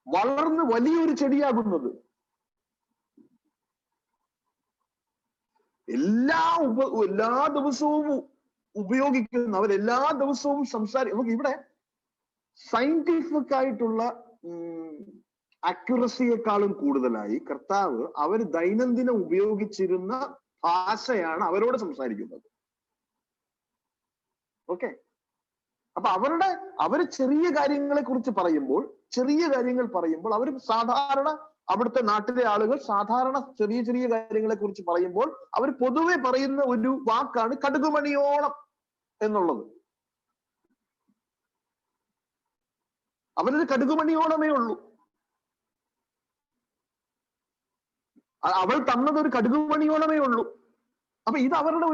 വളർന്ന് വലിയൊരു ചെടിയാകുന്നത്. എല്ലാ ദിവസവും ഉപയോഗിക്കുന്ന, അവരെല്ലാ ദിവസവും നമുക്ക് ഇവിടെ സയന്റിഫിക് ആയിട്ടുള്ള അക്യുറസിയെക്കാളും കൂടുതലായി കർത്താവ് അവർ ദൈനംദിനം ഉപയോഗിച്ചിരുന്ന ഭാഷയാണ് അവരോട് സംസാരിക്കുന്നത്. ഓക്കെ. അപ്പൊ അവര് ചെറിയ കാര്യങ്ങളെ കുറിച്ച് പറയുമ്പോൾ അവർ സാധാരണ അവിടുത്തെ നാട്ടിലെ ആളുകൾ സാധാരണ ചെറിയ ചെറിയ കാര്യങ്ങളെ കുറിച്ച് പറയുമ്പോൾ അവർ പൊതുവെ പറയുന്ന ഒരു വാക്കാണ് കടുകുമണിയോളം എന്നുള്ളത്. അവരത് കടുകുമണിയോളമേ ഉള്ളൂ. അവൾ തന്നത് ഒരു കടുകുമണിയോളമേ ഉള്ളൂ. അപ്പൊ ഇത് അവരുടെ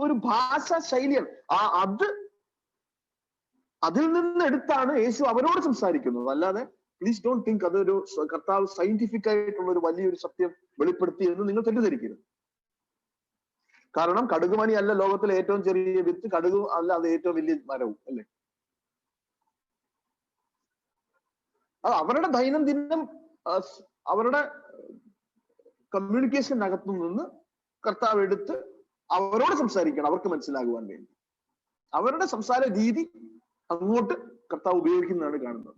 ഒരു ഭാഷാ ശൈലിയാണ്. അതിൽ നിന്ന് എടുത്താണ് യേശു അവരോട് സംസാരിക്കുന്നത്. അല്ലാതെ പ്ലീസ് ഡോണ്ട് തിങ്ക് അതൊരു കർത്താവ് സയന്റിഫിക് ആയിട്ടുള്ള ഒരു വലിയൊരു സത്യം വെളിപ്പെടുത്തി എന്ന് നിങ്ങൾ തെറ്റിദ്ധരിക്കരുത്. കാരണം കടുകുമണി അല്ല ലോകത്തിലെ ഏറ്റവും ചെറിയ വിത്ത്, കടുകു അല്ല അത് ഏറ്റവും വലിയ മരവും അല്ലേ. അത് അവരുടെ ദൈനംദിനം അവരുടെ കമ്മ്യൂണിക്കേഷനകത്തു നിന്ന് കർത്താവ് എടുത്ത് അവരോട് സംസാരിക്കണം, അവർക്ക് മനസ്സിലാകുവാൻ വേണ്ടി. അവരുടെ സംസാര രീതി അങ്ങോട്ട് കർത്താവ് ഉപയോഗിക്കുന്നതാണ് കാണുന്നത്.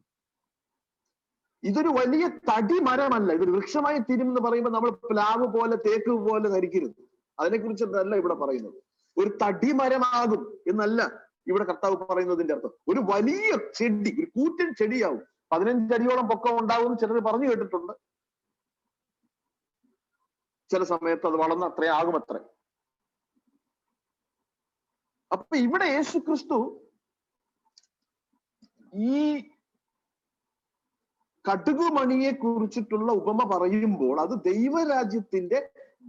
ഇതൊരു വലിയ തടി മരമല്ല, ഇതൊരു വൃക്ഷമായി തീരുമെന്ന് പറയുമ്പോൾ നമ്മൾ പ്ലാവ് പോലെ തേക്ക് പോലെ ധരിക്കരുത്. അതിനെക്കുറിച്ചല്ല ഇവിടെ പറയുന്നത്. ഒരു തടി മരമാകും എന്നല്ല ഇവിടെ കർത്താവ് പറയുന്നതിന്റെ അർത്ഥം. ഒരു വലിയ ചെടി, ഒരു കൂറ്റൻ ചെടിയാവും. 15 അടിയോളം പൊക്കം ഉണ്ടാവും ചിലർ പറഞ്ഞു കേട്ടിട്ടുണ്ട്. ചില സമയത്ത് അത് വളർന്ന് അത്രയാകും അത്ര. അപ്പൊ ഇവിടെ യേശു ക്രിസ്തു ഈ കടുകുമണിയെ കുറിച്ചിട്ടുള്ള ഉപമ പറയുമ്പോൾ അത് ദൈവരാജ്യത്തിന്റെ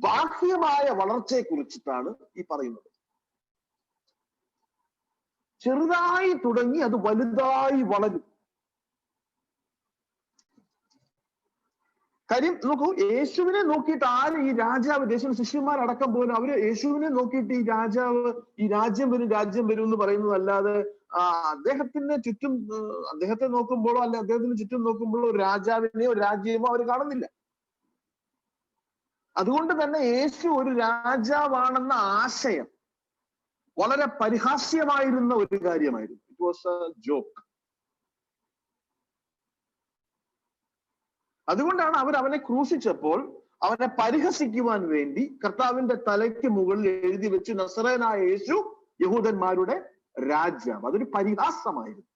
ബാഹ്യമായ വളർച്ചയെ കുറിച്ചിട്ടാണ് ഈ പറയുന്നത്. ചെറുതായി തുടങ്ങി അത് വലുതായി വളരും. കാര്യം നോക്കൂ, യേശുവിനെ നോക്കിയിട്ട് ആരും ഈ രാജാവ്, യേശുവിന്റെ ശിഷ്യന്മാരടക്കം പോലും അവര് യേശുവിനെ നോക്കിയിട്ട് ഈ രാജ്യം വരും എന്ന് പറയുന്നതല്ലാതെ അദ്ദേഹത്തിന് ചുറ്റും, അദ്ദേഹത്തെ നോക്കുമ്പോഴോ അല്ലെ അദ്ദേഹത്തിന് ചുറ്റും നോക്കുമ്പോഴോ ഒരു രാജാവിനെയോ ഒരു രാജ്യമോ അവർ കാണുന്നില്ല. അതുകൊണ്ട് തന്നെ യേശു ഒരു രാജാവാണെന്ന ആശയം വളരെ പരിഹാസ്യമായിരുന്ന ഒരു കാര്യമായിരുന്നു. It was A joke. അതുകൊണ്ടാണ് അവനെ ക്രൂശിച്ചപ്പോൾ അവനെ പരിഹസിക്കുവാൻ വേണ്ടി കർത്താവിന്റെ തലയ്ക്ക് മുകളിൽ എഴുതി വെച്ച് നസറേനായ യേശു യഹൂദന്മാരുടെ രാജാവ്. അതൊരു പരിഹാസമായിരുന്നു.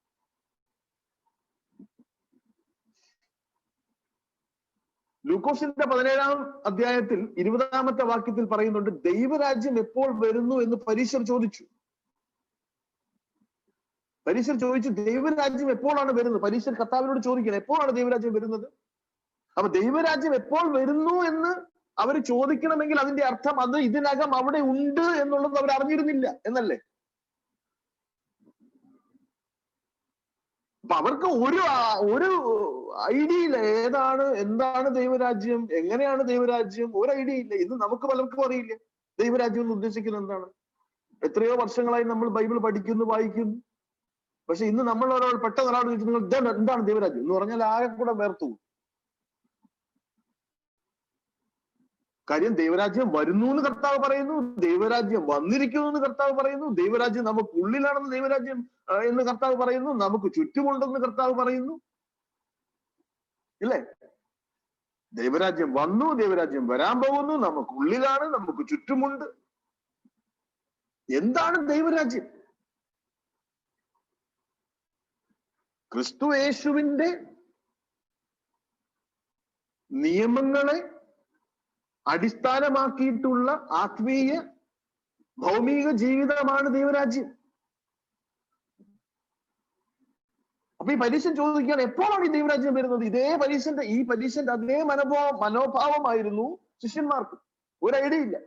ലൂക്കോസിന്റെ 17-ാം അധ്യായത്തിൽ 20-ാമത്തെ വാക്യത്തിൽ പറയുന്നുണ്ട്, ദൈവരാജ്യം എപ്പോൾ വരുന്നു എന്ന് പരീശർ ചോദിച്ചു. ദൈവരാജ്യം എപ്പോഴാണ് വരുന്നത്? പരീശർ കർത്താവിനോട് ചോദിക്കണം, എപ്പോഴാണ് ദൈവരാജ്യം വരുന്നത്? അപ്പൊ ദൈവരാജ്യം എപ്പോൾ വരുന്നു എന്ന് അവർ ചോദിക്കണമെങ്കിൽ അതിന്റെ അർത്ഥം അത് ഇതിനകം അവിടെ ഉണ്ട് എന്നുള്ളത് അവർ അറിഞ്ഞിരുന്നില്ല എന്നല്ലേ. അപ്പൊ അവർക്ക് ഒരു ഐഡിയ ഇല്ല, എന്താണ് ദൈവരാജ്യം, എങ്ങനെയാണ് ദൈവരാജ്യം, ഒരു ഐഡിയ ഇല്ല. ഇന്ന് നമുക്ക് പലർക്കും അറിയില്ല ദൈവരാജ്യം എന്ന് ഉദ്ദേശിക്കുന്നത് എന്താണ്. എത്രയോ വർഷങ്ങളായി നമ്മൾ ബൈബിൾ പഠിക്കുന്നു, വായിക്കുന്നു. പക്ഷെ ഇന്ന് നമ്മൾ പെട്ടെന്ന് ഒരാൾ ചോദിച്ചു എന്താണ് ദൈവരാജ്യം എന്ന് പറഞ്ഞാൽ ആകെ കൂടെ വേർത്തു. കാര്യം ദൈവരാജ്യം വരുന്നു എന്ന് കർത്താവ് പറയുന്നു, ദൈവരാജ്യം വന്നിരിക്കുന്നു എന്ന് കർത്താവ് പറയുന്നു, ദൈവരാജ്യം നമുക്കുള്ളിലാണെന്ന് ദൈവരാജ്യം എന്ന് കർത്താവ് പറയുന്നു, നമുക്ക് ചുറ്റുമുണ്ടെന്ന് കർത്താവ് പറയുന്നു. ഇല്ലേ? ദൈവരാജ്യം വന്നു, ദൈവരാജ്യം വരാൻ പോകുന്നു, നമുക്കുള്ളിലാണ്, നമുക്ക് ചുറ്റുമുണ്ട്. എന്താണ് ദൈവരാജ്യം? ക്രിസ്തു യേശുവിന്റെ നിയമങ്ങളെ അടിസ്ഥാനമാക്കിയിട്ടുള്ള ആത്മീയ ഭൗമിക ജീവിതമാണ് ദൈവരാജ്യം. അപ്പൊ ഈ പരീശൻ ചോദിക്കുകയാണ്, എപ്പോഴാണ് ഈ ദൈവരാജ്യം വരുന്നത്? ഈ പരീശന്റെ അതേ മനോഭാവമായിരുന്നു ശിഷ്യന്മാർക്ക്. ഒരു ഐഡിയ ഇല്ല,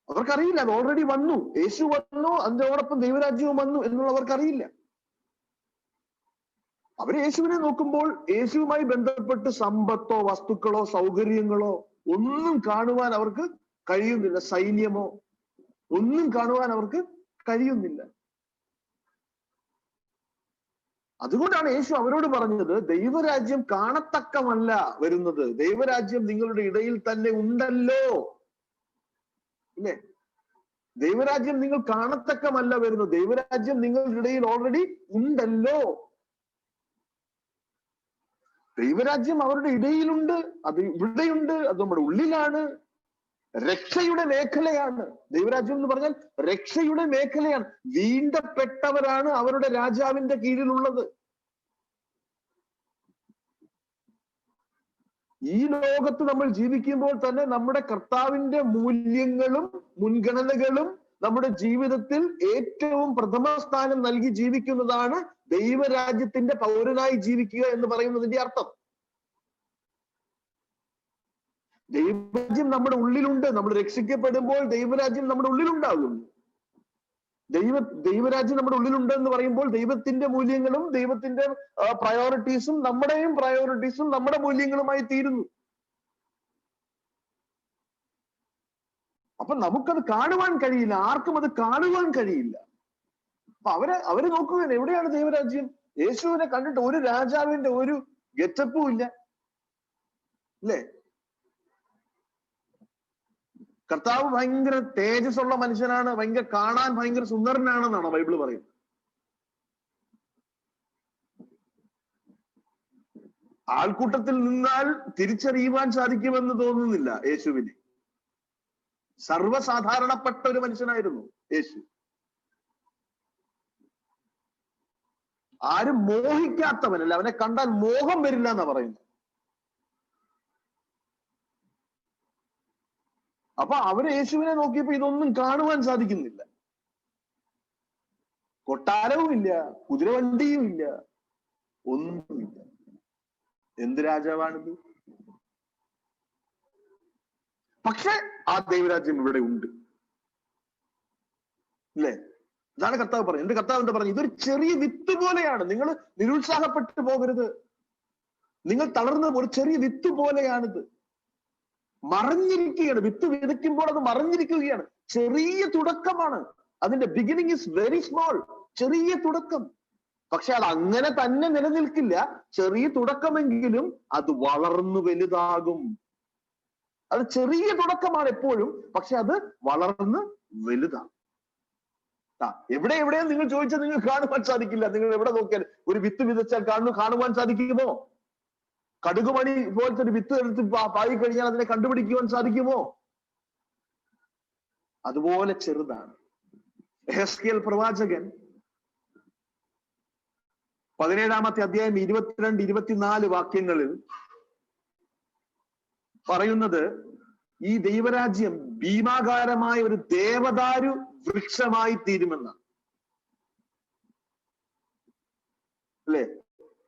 അവർക്കറിയില്ല. അത് ഓൾറെഡി വന്നു, യേശു വന്നു, അതിനോടൊപ്പം ദൈവരാജ്യവും വന്നു എന്നുള്ളവർക്കറിയില്ല. അവർ യേശുവിനെ നോക്കുമ്പോൾ യേശുവുമായി ബന്ധപ്പെട്ട് സമ്പത്തോ വസ്തുക്കളോ സൗകര്യങ്ങളോ ഒന്നും കാണുവാൻ അവർക്ക് കഴിയുന്നില്ല, സൈന്യമോ ഒന്നും കാണുവാൻ അവർക്ക് കഴിയുന്നില്ല. അതുകൊണ്ടാണ് യേശു അവരോട് പറഞ്ഞത്, ദൈവരാജ്യം കാണത്തക്കമല്ല വരുന്നത്, ദൈവരാജ്യം നിങ്ങളുടെ ഇടയിൽ തന്നെ ഉണ്ടല്ലോ. ഇല്ലേ? ദൈവരാജ്യം നിങ്ങൾ കാണത്തക്കമല്ല വരുന്നത്, ദൈവരാജ്യം നിങ്ങളുടെ ഇടയിൽ ഓൾറെഡി ഉണ്ടല്ലോ. ദൈവരാജ്യം അവരുടെ ഇടയിലുണ്ട്, അത് ഇവിടെയുണ്ട്, അത് നമ്മുടെ ഉള്ളിലാണ്. രക്ഷയുടെ മേഖലയാണ് ദൈവരാജ്യം എന്ന് പറഞ്ഞാൽ, രക്ഷയുടെ മേഖലയാണ്. വീണ്ടപ്പെട്ടവരാണ് അവരുടെ രാജാവിന്റെ കീഴിലുള്ളത്. ഈ ലോകത്ത് നമ്മൾ ജീവിക്കുമ്പോൾ തന്നെ നമ്മുടെ കർത്താവിന്റെ മൂല്യങ്ങളും മുൻഗണനകളും നമ്മുടെ ജീവിതത്തിൽ ഏറ്റവും പ്രഥമ സ്ഥാനം നൽകി ജീവിക്കുന്നതാണ് ദൈവരാജ്യത്തിന്റെ പൗരനായി ജീവിക്കുക എന്ന് പറയുന്നതിന്റെ അർത്ഥം. ദൈവരാജ്യം നമ്മുടെ ഉള്ളിലുണ്ട്. നമ്മൾ രക്ഷിക്കപ്പെടുമ്പോൾ ദൈവരാജ്യം നമ്മുടെ ഉള്ളിലുണ്ടാകും. ദൈവരാജ്യം നമ്മുടെ ഉള്ളിലുണ്ട് എന്ന് പറയുമ്പോൾ ദൈവത്തിന്റെ മൂല്യങ്ങളും ദൈവത്തിന്റെ പ്രയോറിറ്റീസും നമ്മുടെയും പ്രയോറിറ്റീസും നമ്മുടെ മൂല്യങ്ങളുമായി തീരുന്നു. അപ്പൊ നമുക്കത് കാണുവാൻ കഴിയില്ല, ആർക്കും അത് കാണുവാൻ കഴിയില്ല. അപ്പൊ അവര് നോക്കുകയാണ്, എവിടെയാണ് ദൈവരാജ്യം? യേശുവിനെ കണ്ടിട്ട് ഒരു രാജാവിന്റെ ഒരു ഗെറ്റപ്പും ഇല്ല, അല്ലേ? കർത്താവ് ഭയങ്കര തേജസ്സുള്ള മനുഷ്യനാണ്, കാണാൻ ഭയങ്കര സുന്ദരനാണെന്നാണ് ബൈബിള് പറയുന്നത്. ആൾക്കൂട്ടത്തിൽ നിന്നാൽ തിരിച്ചറിയുവാൻ സാധിക്കുമെന്ന് തോന്നുന്നില്ല യേശുവിനെ. സർവ്വസാധാരണപ്പെട്ട ഒരു മനുഷ്യനായിരുന്നു യേശു. ആരും മോഹിക്കാത്തവനല്ല, അവനെ കണ്ടാൽ മോഹം വരില്ല എന്നാ പറയുന്നത്. അപ്പൊ അവര് യേശുവിനെ നോക്കിയപ്പോ ഇതൊന്നും കാണുവാൻ സാധിക്കുന്നില്ല. കൊട്ടാരവും ഇല്ല, കുതിരവണ്ടിയും ഇല്ല, ഒന്നുമില്ല. എന്ത് രാജാവാണിത്? പക്ഷെ ആ ദൈവരാജ്യം ഇവിടെ ഉണ്ട്, അല്ലേ? ഇതാണ് കർത്താവ് പറയുന്നത്. എന്റെ കർത്താവ് എന്താ പറഞ്ഞു? ഇതൊരു ചെറിയ വിത്ത് പോലെയാണ്. നിങ്ങൾ നിരുത്സാഹപ്പെട്ടു പോകരുത്, നിങ്ങൾ തളർന്ന ഒരു ചെറിയ വിത്ത് പോലെയാണിത്. മറഞ്ഞിരിക്കുകയാണ്. വിത്ത് വിതയ്ക്കുമ്പോൾ അത് മറഞ്ഞിരിക്കുകയാണ്. ചെറിയ തുടക്കമാണ്, അതിന്റെ ബിഗിനിങ് ഇസ് വെരി സ്മോൾ, ചെറിയ തുടക്കം. പക്ഷെ അത് അങ്ങനെ തന്നെ നിലനിൽക്കില്ല. ചെറിയ തുടക്കമെങ്കിലും അത് വളർന്നു വലുതാകും. അത് ചെറിയ തുടക്കമാണ് എപ്പോഴും, പക്ഷെ അത് വളർന്ന് വലുതാകും. എവിടെയും നിങ്ങൾ ചോദിച്ചാൽ നിങ്ങൾ കാണുവാൻ സാധിക്കില്ല. നിങ്ങൾ എവിടെ നോക്കിയാൽ ഒരു വിത്ത് വിതച്ചാൽ കാണുവാൻ സാധിക്കുമോ? കടുകുമണി പോലത്തെ ഒരു വിത്ത് എടുത്ത് പായി കഴിഞ്ഞാൽ അതിനെ കണ്ടുപിടിക്കുവാൻ സാധിക്കുമോ? അതുപോലെ ചെറുതാണ്. യെഹെസ്കേൽ പ്രവാചകൻ 17-ാമത്തെ അധ്യായം 22-24 വാക്യങ്ങളിൽ പറയുന്നത്, ഈ ദൈവരാജ്യം ഭീമാകാരമായ ഒരു ദേവദാരു വൃക്ഷമായി തീരുമെന്നാണ്, അല്ലെ?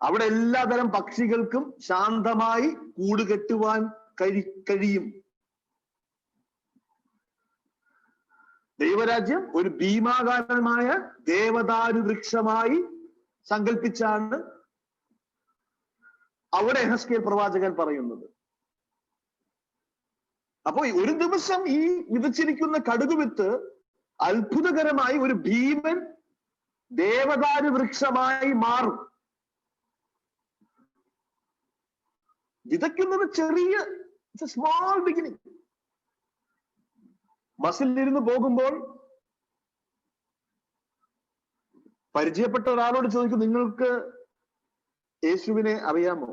അവിടെ എല്ലാതരം പക്ഷികൾക്കും ശാന്തമായി കൂടുകെട്ടുവാൻ കഴിയും. ദൈവരാജ്യം ഒരു ഭീമാകാരമായ ദേവദാരു വൃക്ഷമായി സങ്കല്പിച്ചാണ് അവിടെ യെഹെസ്കേൽ പ്രവാചകൻ പറയുന്നത്. അപ്പോ ഒരു ദിവസം ഈ വിതച്ചിരിക്കുന്ന കടുകുവിത്ത് അത്ഭുതകരമായി ഒരു ഭീമൻ ദേവദാരു വൃക്ഷമായി മാറും. വിതയ്ക്കുന്നത് ചെറിയ സ്മോൾ ബിഗിനിങ്. ബസ്സിലിരുന്ന് പോകുമ്പോൾ പരിചയപ്പെട്ട ഒരാളോട് ചോദിക്കും, നിങ്ങൾക്ക് യേശുവിനെ അറിയാമോ?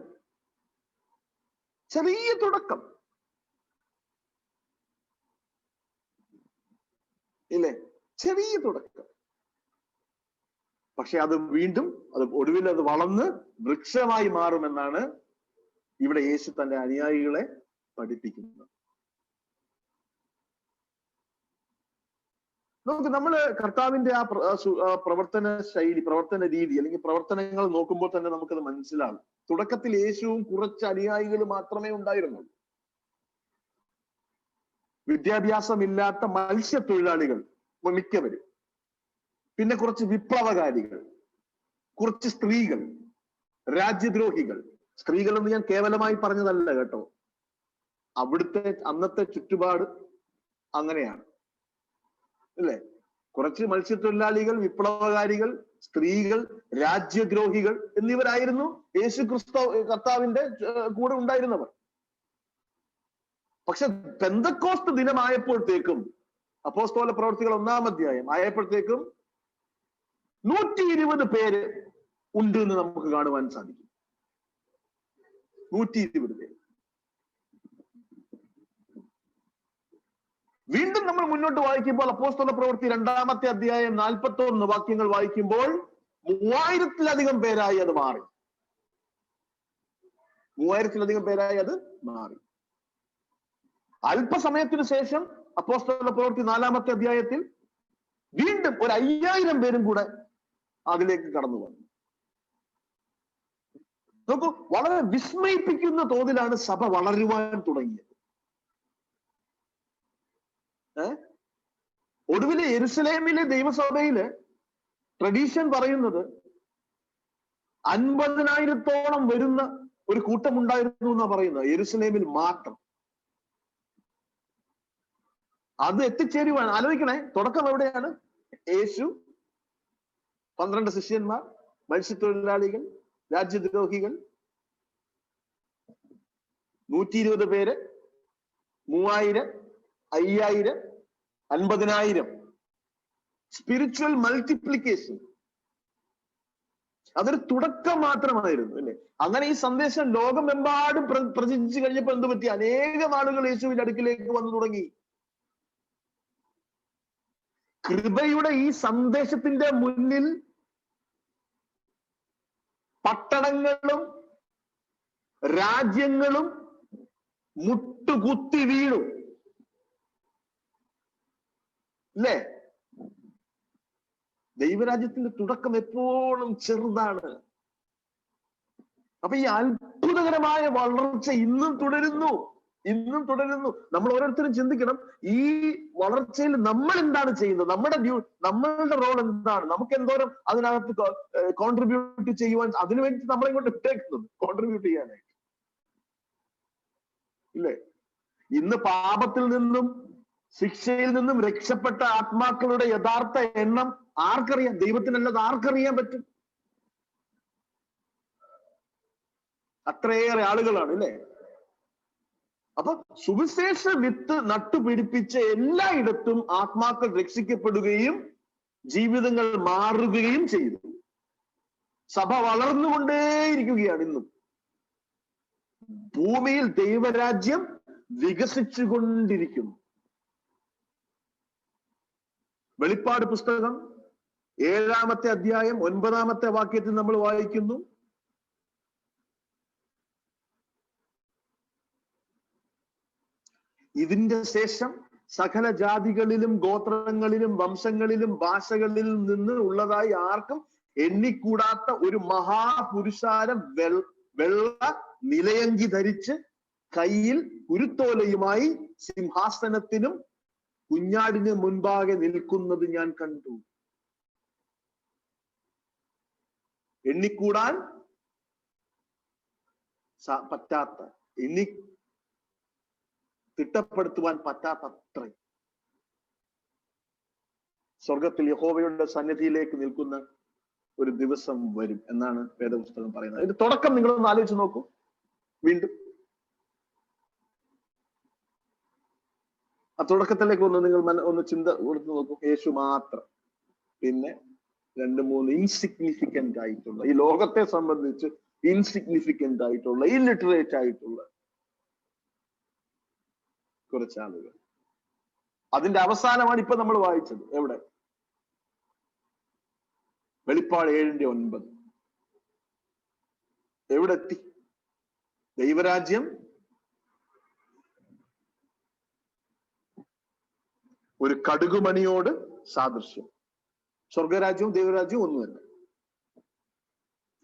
ചെറിയ തുടക്കം ഇല്ലേ? ചെറിയ തുടക്കം. പക്ഷെ അത് വീണ്ടും ഒടുവിൽ അത് വളർന്ന് വൃക്ഷമായി മാറുമെന്നാണ് ഇവിടെ യേശു തന്റെ അനുയായികളെ പഠിപ്പിക്കുന്നത്. നമ്മള് കർത്താവിന്റെ ആ പ്രവർത്തന ശൈലി, പ്രവർത്തന രീതി അല്ലെങ്കിൽ പ്രവർത്തനങ്ങൾ നോക്കുമ്പോൾ തന്നെ നമുക്കത് മനസ്സിലാകും. തുടക്കത്തിൽ യേശുവും കുറച്ച് അനുയായികൾ മാത്രമേ ഉണ്ടായിരുന്നുള്ളൂ. വിദ്യാഭ്യാസമില്ലാത്ത മത്സ്യത്തൊഴിലാളികൾ മിക്കവരും, പിന്നെ കുറച്ച് വിപ്ലവകാരികൾ, കുറച്ച് സ്ത്രീകൾ, രാജ്യദ്രോഹികൾ. സ്ത്രീകൾ എന്ന് ഞാൻ കേവലമായി പറഞ്ഞതല്ല കേട്ടോ, അവിടുത്തെ അന്നത്തെ ചുറ്റുപാട് അങ്ങനെയാണ് അല്ലേ? കുറച്ച് മത്സ്യത്തൊഴിലാളികൾ, വിപ്ലവകാരികൾ, സ്ത്രീകൾ, രാജ്യദ്രോഹികൾ എന്നിവരായിരുന്നു യേശു കർത്താവിന്റെ കൂടെ ഉണ്ടായിരുന്നവർ. പക്ഷെ പെന്തക്കോസ്ത് ദിനമായപ്പോഴത്തേക്കും, അപ്പോസ്തല പ്രവൃത്തികൾ 1-ാം അധ്യായം ആയപ്പോഴത്തേക്കും 120 പേര് ഉണ്ട് എന്ന് നമുക്ക് കാണുവാൻ സാധിക്കും. 120 പേര്. വീണ്ടും നമ്മൾ മുന്നോട്ട് വായിക്കുമ്പോൾ അപ്പോസ്തല പ്രവൃത്തി 2-ാമത്തെ അധ്യായം 41 വാക്യങ്ങൾ വായിക്കുമ്പോൾ 3000-ലധികം പേരായി അത് മാറി. 3000-ലധികം പേരായി അത് മാറി. അല്പസമയത്തിനു ശേഷം അപ്പോസ്തല പ്രവൃത്തി 4-ാമത്തെ അധ്യായത്തിൽ വീണ്ടും ഒരു 5000 പേരും കൂടെ അതിലേക്ക് കടന്നു വന്നു. നോക്കൂ, വളരെ വിസ്മയിപ്പിക്കുന്ന തോതിലാണ് സഭ വളരുവാൻ തുടങ്ങിയത്. ഒടുവിലെ യെരുശലേമിലെ ദൈവസഭയില് ട്രഡീഷൻ പറയുന്നത് 50,000-ഓളം വരുന്ന ഒരു കൂട്ടമുണ്ടായിരുന്നു എന്നാ പറയുന്നത്, യെരുശലേമിൽ മാത്രം. അത് എത്തിച്ചേരുവാൻ ആലോചിക്കണേ. തുടക്കം എവിടെയാണ്? യേശു, 12 ശിഷ്യന്മാർ, മത്സ്യത്തൊഴിലാളികൾ, രാജ്യദ്രോഹികൾ, 120 പേര്, 3000, 5000, 50,000. Spiritual multiplication. അതൊരു തുടക്കം മാത്രമായിരുന്നു അല്ലെ? അങ്ങനെ ഈ സന്ദേശം ലോകമെമ്പാടും പ്രചരിച്ചു കഴിഞ്ഞപ്പോൾ എന്ത് പറ്റി? അനേകം ആളുകൾ യേശുവിന്റെ അടുക്കിലേക്ക് വന്നു തുടങ്ങി. കൃപയുടെ ഈ സന്ദേശത്തിന്റെ മുന്നിൽ പട്ടണങ്ങളും രാജ്യങ്ങളും മുട്ടുകുത്തി വീണു അല്ലേ? ദൈവരാജ്യത്തിന്റെ തുടക്കം എപ്പോഴും ചെറുതാണ്. അപ്പൊ ഈ അത്ഭുതകരമായ വളർച്ച ഇന്നും തുടരുന്നു. നമ്മൾ ഓരോരുത്തരും ചിന്തിക്കണം, ഈ വളർച്ചയിൽ നമ്മൾ എന്താണ് ചെയ്യുന്നത്? നമ്മളുടെ റോൾ എന്താണ്? നമുക്ക് എന്തോരം അതിനകത്ത് കോൺട്രിബ്യൂട്ട് ചെയ്യുവാൻ, അതിനുവേണ്ടി നമ്മളെ കൊണ്ട് ഇട്ടേക്കുന്നത് കോൺട്രിബ്യൂട്ട് ചെയ്യാനായിട്ട് ഇല്ലേ? ഇന്ന് പാപത്തിൽ നിന്നും ശിക്ഷയിൽ നിന്നും രക്ഷപ്പെട്ട ആത്മാക്കളുടെ യഥാർത്ഥ എണ്ണം ആർക്കറിയാം? ദൈവത്തിനല്ലാതെ ആർക്കറിയാൻ പറ്റും? അത്രയേറെ ആളുകളാണ് അല്ലേ? അപ്പൊ സുവിശേഷ വിത്ത് നട്ടുപിടിപ്പിച്ച എല്ലായിടത്തും ആത്മാക്കൾ രക്ഷിക്കപ്പെടുകയും ജീവിതങ്ങൾ മാറുകയും ചെയ്തു. സഭ വളർന്നുകൊണ്ടേയിരിക്കുകയാണ്. ഇന്നും ഭൂമിയിൽ ദൈവരാജ്യം വികസിച്ചുകൊണ്ടിരിക്കുന്നു. വെളിപ്പാട് പുസ്തകം 7-ാമത്തെ അധ്യായം 9-ാമത്തെ വാക്യത്തിൽ നമ്മൾ വായിക്കുന്നു, ഇതിന്റെ ശേഷം സകല ജാതികളിലും ഗോത്രങ്ങളിലും വംശങ്ങളിലും ഭാഷകളിലും നിന്ന് ഉള്ളതായി ആർക്കും എണ്ണിക്കൂടാത്ത ഒരു മഹാപുരുഷാരം വെള്ള നിലയങ്കി ധരിച്ച് കയ്യിൽ കുരുത്തോലയുമായി സിംഹാസനത്തിനും കുഞ്ഞാടിന് മുൻപാകെ നിൽക്കുന്നത് ഞാൻ കണ്ടു. എണ്ണിക്കൂടാൻ പറ്റാത്ത, തിട്ടപ്പെടുത്തുവാൻ പറ്റാത്തത്ര സ്വർഗത്തിൽ യഹോവയുടെ സന്നിധിയിലേക്ക് നിൽക്കുന്ന ഒരു ദിവസം വരും എന്നാണ് വേദപുസ്തകം പറയുന്നത്. അതിന്റെ തുടക്കം നിങ്ങളൊന്ന് ആലോചിച്ച് നോക്കൂ. വീണ്ടും ആ തുടക്കത്തിലേക്ക് നിങ്ങൾ ഒന്ന് ചിന്ത കൊടുത്തു നോക്കൂ. യേശു മാത്രം, പിന്നെ 2-3 ഇൻസിഗ്നിഫിക്കന്റ് ആയിട്ടുള്ള, ഈ ലോകത്തെ സംബന്ധിച്ച് ഇൻസിഗ്നിഫിക്കന്റ് ആയിട്ടുള്ള, ഇല്ലിറ്ററേറ്റ് ആയിട്ടുള്ള കുറച്ചാളുകൾ. അതിന്റെ അവസാനമാണ് ഇപ്പൊ നമ്മൾ വായിച്ചത്. എവിടെ? വെളിപ്പാട് 7:9. എവിടെ എത്തി? ദൈവരാജ്യം ഒരു കടുകുമണിയോട് സാദൃശ്യം. സ്വർഗരാജ്യവും ദൈവരാജ്യവും ഒന്നു തന്നെ.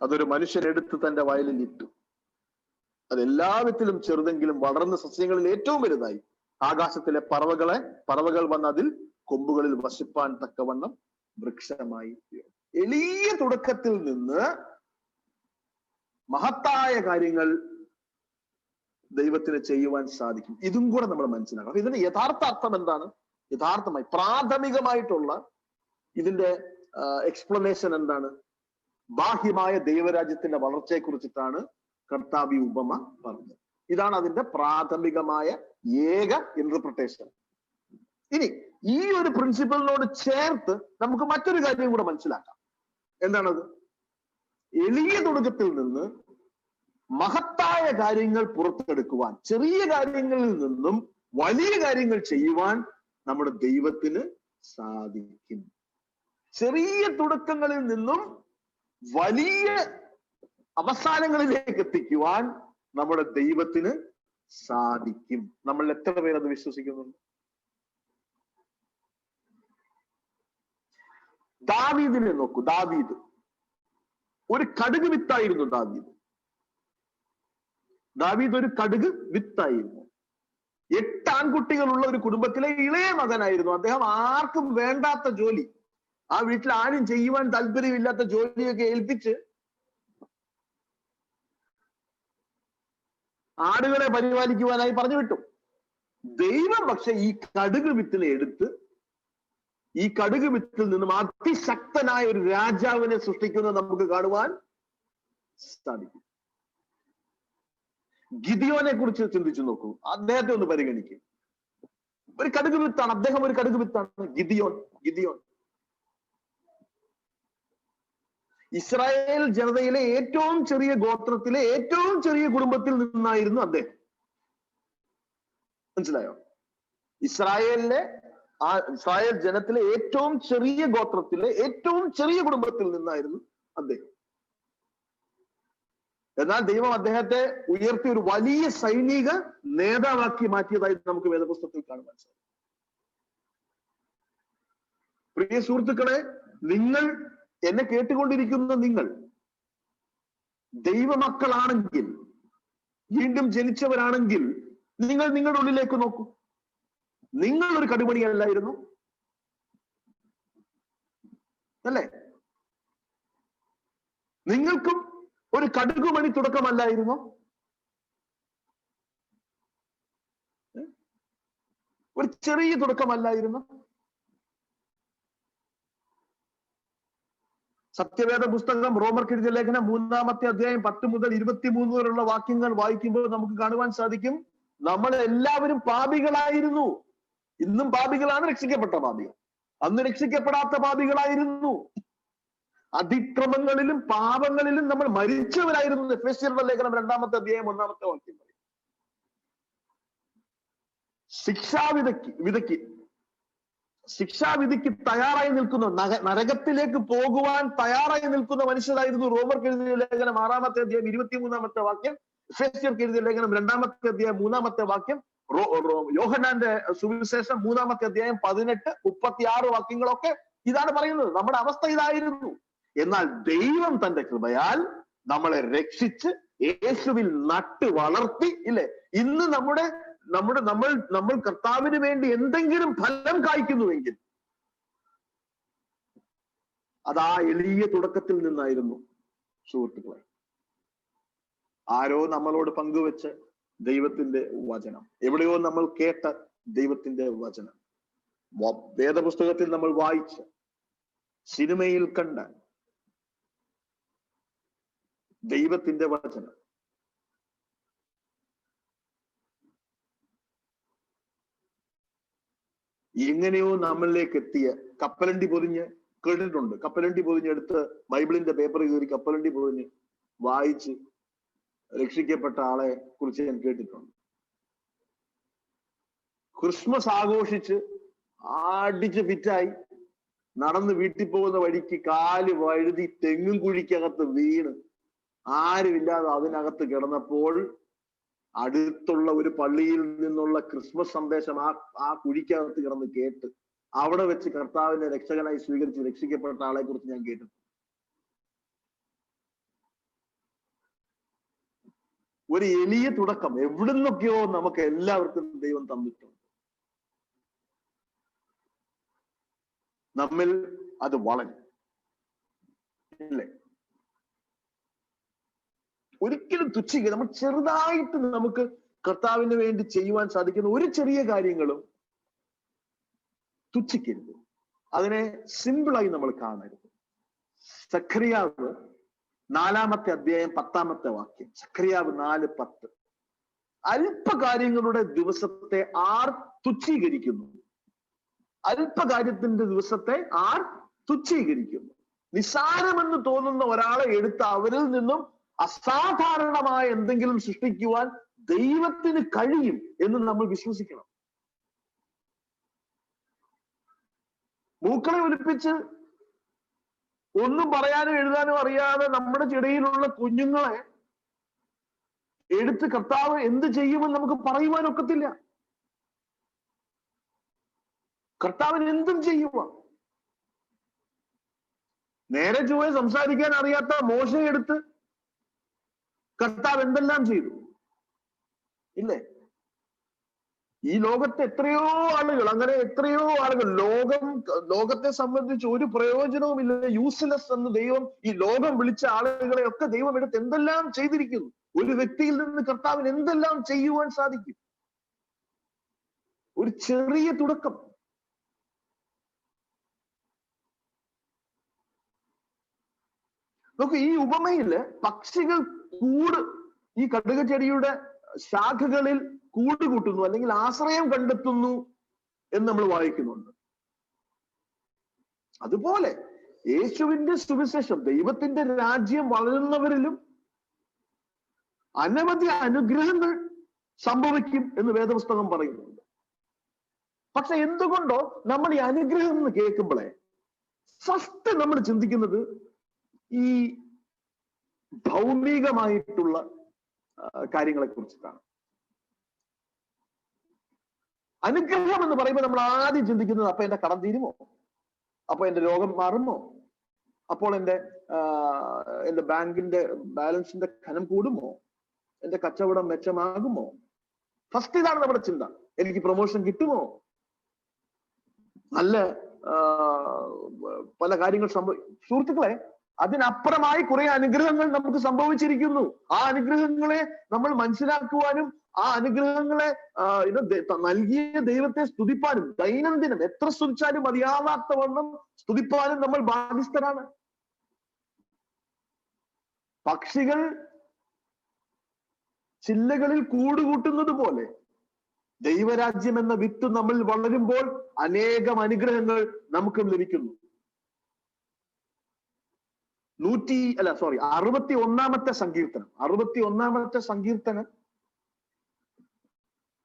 അതൊരു മനുഷ്യനെടുത്ത് തന്റെ വയലിൽ ഇട്ടു. അത് എല്ലാ വിധത്തിലും ചെറുതെങ്കിലും വളർന്ന സസ്യങ്ങളിൽ ഏറ്റവും വലുതായി. ആകാശത്തിലെ പറവകൾ വന്ന് അതിൽ കൊമ്പുകളിൽ വസിപ്പാൻ തക്കവണ്ണം വൃക്ഷമായി. എളിയ തുടക്കത്തിൽ നിന്ന് മഹത്തായ കാര്യങ്ങൾ ദൈവത്തിന് ചെയ്യുവാൻ സാധിക്കും. ഇതും കൂടെ നമ്മൾ മനസ്സിലാക്കണം. അപ്പൊ ഇതിന്റെ യഥാർത്ഥ അർത്ഥം എന്താണ്? യഥാർത്ഥമായി പ്രാഥമികമായിട്ടുള്ള ഇതിന്റെ എക്സ്പ്ലനേഷൻ എന്താണ്? ബാഹ്യമായ ദൈവരാജ്യത്തിന്റെ വളർച്ചയെ കുറിച്ചിട്ടാണ് കർത്താവ് ഉപമ പറഞ്ഞത്. ഇതാണ് അതിന്റെ പ്രാഥമികമായ ഏക ഇന്റർപ്രിട്ടേഷൻ. ഇനി ഈ ഒരു പ്രിൻസിപ്പലിനോട് ചേർത്ത് നമുക്ക് മറ്റൊരു കാര്യം കൂടെ മനസ്സിലാക്കാം. എന്താണത്? എളിയ തുടക്കത്തിൽ നിന്ന് മഹത്തായ കാര്യങ്ങൾ പുറത്തെടുക്കുവാൻ, ചെറിയ കാര്യങ്ങളിൽ നിന്നും വലിയ കാര്യങ്ങൾ ചെയ്യുവാൻ നമ്മുടെ ദൈവത്തിന് സാധിക്കും. ചെറിയ തുടക്കങ്ങളിൽ നിന്നും വലിയ അവസാനങ്ങളിലേക്ക് എത്തിക്കുവാൻ നമ്മുടെ ദൈവത്തിന് സാധിക്കും. നമ്മൾ എത്ര പേരത് വിശ്വസിക്കുന്നുണ്ട്? ദാവീദിനെ നോക്കൂ. ദാവീദ് ഒരു കടുക് വിത്തായിരുന്നു. ദാവീദ് ഒരു കടുക് വിത്തായിരുന്നു. 8 ആൺകുട്ടികളുള്ള ഒരു കുടുംബത്തിലെ ഇളയ മകനായിരുന്നു. അദ്ദേഹം ആർക്കും വേണ്ടാത്ത ജോലി, ആ വീട്ടിൽ ആരും ചെയ്യുവാൻ താല്പര്യമില്ലാത്ത ജോലിയൊക്കെ ഏൽപ്പിച്ച് ആടുകളെ പരിപാലിക്കുവാനായി പറഞ്ഞു വിട്ടു. ദൈവം പക്ഷെ ഈ കടുക് വിത്തിനെ എടുത്ത് ഈ കടുക് വിത്തിൽ നിന്നും അതിശക്തനായ ഒരു രാജാവിനെ സൃഷ്ടിക്കുന്നത് നമുക്ക് കാണുവാൻ സാധിക്കും. ഗിദിയോനെ കുറിച്ച് ചിന്തിച്ചു നോക്കൂ. അദ്ദേഹത്തെ ഒന്ന് പരിഗണിക്കും. ഒരു കടുക് വിത്താണ് അദ്ദേഹം. ഒരു കടുക് വിത്താണ് ഗിദിയോൻ. ഇസ്രായേൽ ജനതയിലെ ഏറ്റവും ചെറിയ ഗോത്രത്തിലെ ഏറ്റവും ചെറിയ കുടുംബത്തിൽ നിന്നായിരുന്നു അദ്ദേഹം. മനസ്സിലായോ? ഇസ്രായേൽ ജനത്തിലെ ഏറ്റവും ചെറിയ ഗോത്രത്തിലെ ഏറ്റവും ചെറിയ കുടുംബത്തിൽ നിന്നായിരുന്നു അദ്ദേഹം. എന്നാൽ ദൈവം അദ്ദേഹത്തെ ഉയർത്തി ഒരു വലിയ സൈനിക നേതാവാക്കി മാറ്റിയതായി നമുക്ക് വേദപുസ്തകത്തിൽ കാണുവാൻ സാധിക്കും. പ്രിയ സുഹൃത്തുക്കളെ, നിങ്ങൾ എന്നെ കേട്ടുകൊണ്ടിരിക്കുന്ന നിങ്ങൾ ദൈവമക്കളാണെങ്കിൽ, വീണ്ടും ജനിച്ചവരാണെങ്കിൽ, നിങ്ങൾ നിങ്ങളുടെ ഉള്ളിലേക്ക് നോക്കൂ. നിങ്ങൾ ഒരു കടുമണിയല്ലായിരുന്നു അല്ലേ? നിങ്ങൾക്കും ഒരു കടുകുമണി തുടക്കമല്ലായിരുന്നു? ഒരു ചെറിയ തുടക്കമല്ലായിരുന്നു? സത്യവേദ പുസ്തകം റോമർക്ക് എഴുതിയ ലേഖനം 3-ാമത്തെ അധ്യായം 10 മുതൽ 23 വരെയുള്ള വാക്യങ്ങൾ വായിക്കുമ്പോൾ നമുക്ക് കാണുവാൻ സാധിക്കും, നമ്മൾ എല്ലാവരും പാപികളായിരുന്നു. ഇന്നും പാപികളാണ്, രക്ഷിക്കപ്പെട്ട പാപികൾ. അന്ന് രക്ഷിക്കപ്പെടാത്ത പാപികളായിരുന്നു. അതിക്രമങ്ങളിലും പാപങ്ങളിലും നമ്മൾ മരിച്ചവരായിരുന്നു. എഫെസ്യരുടെ ലേഖനം 2-ാമത്തെ അധ്യായം 1-ാമത്തെ വാക്യം പറയും. ശിക്ഷാവിധിക്ക് തയ്യാറായി നിൽക്കുന്ന, നരകത്തിലേക്ക് പോകുവാൻ തയ്യാറായി നിൽക്കുന്ന മനുഷ്യരായിരുന്നു. റോമർക്ക് എഴുതിയ ലേഖനം 6-ാമത്തെ അധ്യായം 23-ാമത്തെ വാക്യം, എഫെസ്യർക്ക് എഴുതിയ ലേഖനം 2-ാമത്തെ അധ്യായം 3-ാമത്തെ വാക്യം, യോഹന്നാന്റെ സുവിശേഷം 3-ാമത്തെ അധ്യായം 18, 36 വാക്യങ്ങളൊക്കെ ഇതാണ് പറയുന്നത്. നമ്മുടെ അവസ്ഥ ഇതായിരുന്നു. എന്നാൽ ദൈവം തന്റെ കൃപയാൽ നമ്മളെ രക്ഷിച്ച് യേശുവിൽ നട്ട് വളർത്തി, ഇല്ലേ? ഇന്ന് നമ്മുടെ നമ്മൾ കർത്താവിന് വേണ്ടി എന്തെങ്കിലും ഫലം കായ്ക്കുന്നുവെങ്കിൽ അത് ആ എളിയ തുടക്കത്തിൽ നിന്നായിരുന്നു സുഹൃത്തുക്കളെ. ആരോ നമ്മളോട് പങ്കുവെച്ച ദൈവത്തിന്റെ വചനം, എവിടെയോ നമ്മൾ കേട്ട ദൈവത്തിന്റെ വചനം, വേദപുസ്തകത്തിൽ നമ്മൾ വായിച്ച, സിനിമയിൽ കണ്ട ദൈവത്തിന്റെ വചനം എങ്ങനെയോ നമ്മളിലേക്ക് എത്തിയ കപ്പലണ്ടി പൊതിഞ്ഞ് കേട്ടിട്ടുണ്ട്. കപ്പലണ്ടി പൊതിഞ്ഞെടുത്ത് ബൈബിളിന്റെ പേപ്പർ കയറി കപ്പലണ്ടി പൊതിഞ്ഞ് വായിച്ച് രക്ഷിക്കപ്പെട്ട ആളെ കുറിച്ച് ഞാൻ കേട്ടിട്ടുണ്ട്. ക്രിസ്മസ് ആഘോഷിച്ച് അടിച്ച് ഫിറ്റായി നടന്ന് വീട്ടിൽ പോകുന്ന വഴിക്ക് കാല് വഴുതി തെങ്ങും കുഴിക്കകത്ത് വീണ് ആരുമില്ലാതെ അതിനകത്ത് കിടന്നപ്പോൾ അടുത്തുള്ള ഒരു പള്ളിയിൽ നിന്നുള്ള ക്രിസ്മസ് സന്ദേശം ആ കുഴിക്കകത്ത് കിടന്ന് കേട്ട് അവിടെ വെച്ച് കർത്താവിനെ രക്ഷകനായി സ്വീകരിച്ച് രക്ഷിക്കപ്പെട്ട ആളെ കുറിച്ച് ഞാൻ കേട്ടിട്ടുണ്ട്. ഒരു എളിയ തുടക്കം എവിടുന്നൊക്കെയോ നമുക്ക് എല്ലാവർക്കും ദൈവം തന്നിട്ടുണ്ട്. നമ്മിൽ അത് വളരും, ഇല്ലേ? ഒരിക്കലും തുച്ഛിക്കുക. നമ്മൾ ചെറുതായിട്ട് നമുക്ക് കർത്താവിന് വേണ്ടി ചെയ്യുവാൻ സാധിക്കുന്ന ഒരു ചെറിയ കാര്യങ്ങളും തുച്ഛിക്കരുത്. അതിനെ സിമ്പിളായി നമ്മൾ കാണരുത്. സഖറിയാവ് 4-ാമത്തെ അധ്യായം 10-ാമത്തെ വാക്യം, സഖറിയാവ് 4:10. അല്പകാര്യങ്ങളുടെ ദിവസത്തെ ആർ തുച്ഛീകരിക്കുന്നു? അല്പകാര്യത്തിന്റെ ദിവസത്തെ ആർ തുച്ഛീകരിക്കുന്നു? നിസ്സാരമെന്ന് തോന്നുന്ന ഒരാളെ എടുത്ത് അവരിൽ നിന്നും അസാധാരണമായ എന്തെങ്കിലും സൃഷ്ടിക്കുവാൻ ദൈവത്തിന് കഴിയും എന്ന് നമ്മൾ വിശ്വസിക്കണം. മൂക്കളെ ഒലിപ്പിച്ച് ഒന്നും പറയാനും എഴുതാനും അറിയാതെ നമ്മുടെ ഇടയിലുള്ള കുഞ്ഞുങ്ങളെ എടുത്ത് കർത്താവ് എന്ത് ചെയ്യുമെന്ന് നമുക്ക് പറയുവാൻ ഒക്കത്തില്ല. കർത്താവിന് എന്തും ചെയ്യുക. നേരെ ചൊവ്വേ സംസാരിക്കാൻ അറിയാത്ത മോശയെ എടുത്ത് കർത്താവ് എന്തെല്ലാം ചെയ്തു, ഇല്ലേ? ഈ ലോകത്തെ എത്രയോ ആളുകൾ, അങ്ങനെ എത്രയോ ആളുകൾ ലോകത്തെ സംബന്ധിച്ച് ഒരു പ്രയോജനവുമില്ല, യൂസ്ലെസ് എന്ന് ദൈവം ഈ ലോകം വിളിച്ച ആളുകളെ ഒക്കെ ദൈവം എടുത്ത് എന്തെല്ലാം ചെയ്തിരിക്കുന്നു. ഒരു വ്യക്തിയിൽ നിന്ന് കർത്താവിന് എന്തെല്ലാം ചെയ്യുവാൻ സാധിക്കും. ഒരു ചെറിയ തുടക്കം. നോക്ക്, ഈ ഉപമയില് പക്ഷികൾ ഈ കടുക് ചെടിയുടെ ശാഖകളിൽ കൂടുകൂട്ടുന്നു അല്ലെങ്കിൽ ആശ്രയം കണ്ടെത്തുന്നു എന്ന് നമ്മൾ വായിക്കുന്നുണ്ട്. അതുപോലെ യേശുവിന്റെ സുവിശേഷം, ദൈവത്തിന്റെ രാജ്യം വളരുന്നവരിലും അനവധി അനുഗ്രഹങ്ങൾ സംഭവിക്കും എന്ന് വേദപുസ്തകം പറയുന്നുണ്ട്. പക്ഷെ എന്തുകൊണ്ടോ നമ്മൾ ഈ അനുഗ്രഹം എന്ന് കേൾക്കുമ്പോഴേ ഫസ്റ്റ് നമ്മൾ ചിന്തിക്കുന്നത് ഈ ഭൗമികമായിട്ടുള്ള കാര്യങ്ങളെ കുറിച്ചിട്ടാണ്. അനുഗ്രഹം എന്ന് പറയുമ്പോൾ നമ്മൾ ആദ്യം ചിന്തിക്കുന്നത് അപ്പൊ എന്റെ കടം തീരുമോ, അപ്പൊ എന്റെ രോഗം മാറുമോ, അപ്പോൾ എന്റെ ബാങ്കിന്റെ ബാലൻസിന്റെ ഘനം കൂടുമോ, എന്റെ കച്ചവടം മെച്ചമാകുമോ. ഫസ്റ്റ് ഇതാണ് നമ്മുടെ ചിന്ത. എനിക്ക് പ്രൊമോഷൻ കിട്ടുമോ, നല്ല പല കാര്യങ്ങൾ സുഹൃത്തുക്കളെ, അതിനപ്പുറമായി കുറെ അനുഗ്രഹങ്ങൾ നമുക്ക് സംഭവിച്ചിരിക്കുന്നു. ആ അനുഗ്രഹങ്ങളെ നമ്മൾ മനസ്സിലാക്കുവാനും ആ അനുഗ്രഹങ്ങളെ നൽകിയ ദൈവത്തെ സ്തുതിപ്പാനും ദൈനംദിനം എത്ര സ്തുതിച്ചാലും മതിയാവാത്തവണ്ണം സ്തുതിപ്പാനും നമ്മൾ ബാധ്യസ്ഥരാണ്. പക്ഷികൾ ചില്ലകളിൽ കൂടുകൂട്ടുന്നത് പോലെ ദൈവരാജ്യം എന്ന വിത്ത് നമ്മൾ വളരുമ്പോൾ അനേകം അനുഗ്രഹങ്ങൾ നമുക്കും ലഭിക്കുന്നു. 61-ാമത്തെ സങ്കീർത്തനം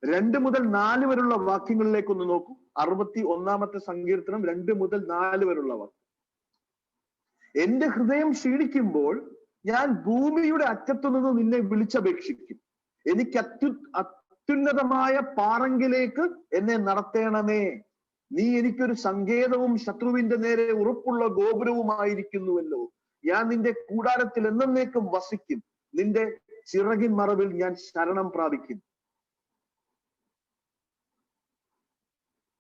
2 മുതൽ 4 വരെയുള്ള വാക്യങ്ങളിലേക്ക് ഒന്ന് നോക്കൂ. 61-ാമത്തെ സങ്കീർത്തനം 2 മുതൽ 4 വരെയുള്ള വാക്യം. എന്റെ ഹൃദയം ക്ഷീണിക്കുമ്പോൾ ഞാൻ ഭൂമിയുടെ അറ്റത്തു നിന്ന് നിന്നെ വിളിച്ചപേക്ഷിക്കും. എനിക്ക് അത്യുന്നതമായ പാറങ്കിലേക്ക് എന്നെ നടത്തേണമേ. നീ എനിക്കൊരു സങ്കേതവും ശത്രുവിന്റെ നേരെ ഉറപ്പുള്ള ഗോപുരവുമായിരിക്കുന്നുവല്ലോ. ഞാൻ നിന്റെ കൂടാരത്തിൽ എന്നേക്കും വസിക്കും. നിന്റെ ചിറകിൻ മറവിൽ ഞാൻ ശരണം പ്രാപിക്കും.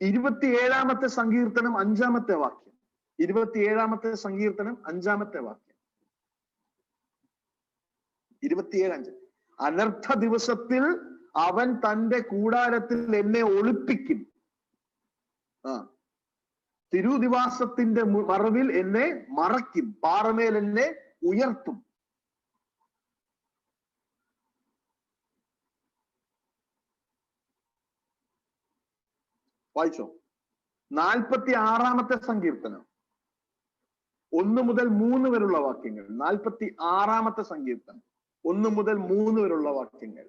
27-ാമത്തെ സങ്കീർത്തനം 5-ാമത്തെ വാക്യം. 27-ാമത്തെ സങ്കീർത്തനം 5-ാമത്തെ വാക്യം. 27:5. അനർത്ഥ ദിവസത്തിൽ അവൻ തന്റെ കൂടാരത്തിൽ എന്നെ ഒളിപ്പിക്കും. തിരുനിവാസത്തിന്റെ മറവിൽ എന്നെ മറയ്ക്കും. പാറമേൽ എന്നെ ഉയർത്തും. വായിച്ചോ. 46-ാമത്തെ സങ്കീർത്തനം 1 മുതൽ 3 വരെയുള്ള വാക്യങ്ങൾ. 46-ാമത്തെ സങ്കീർത്തനം 1 മുതൽ 3 വരെയുള്ള വാക്യങ്ങൾ.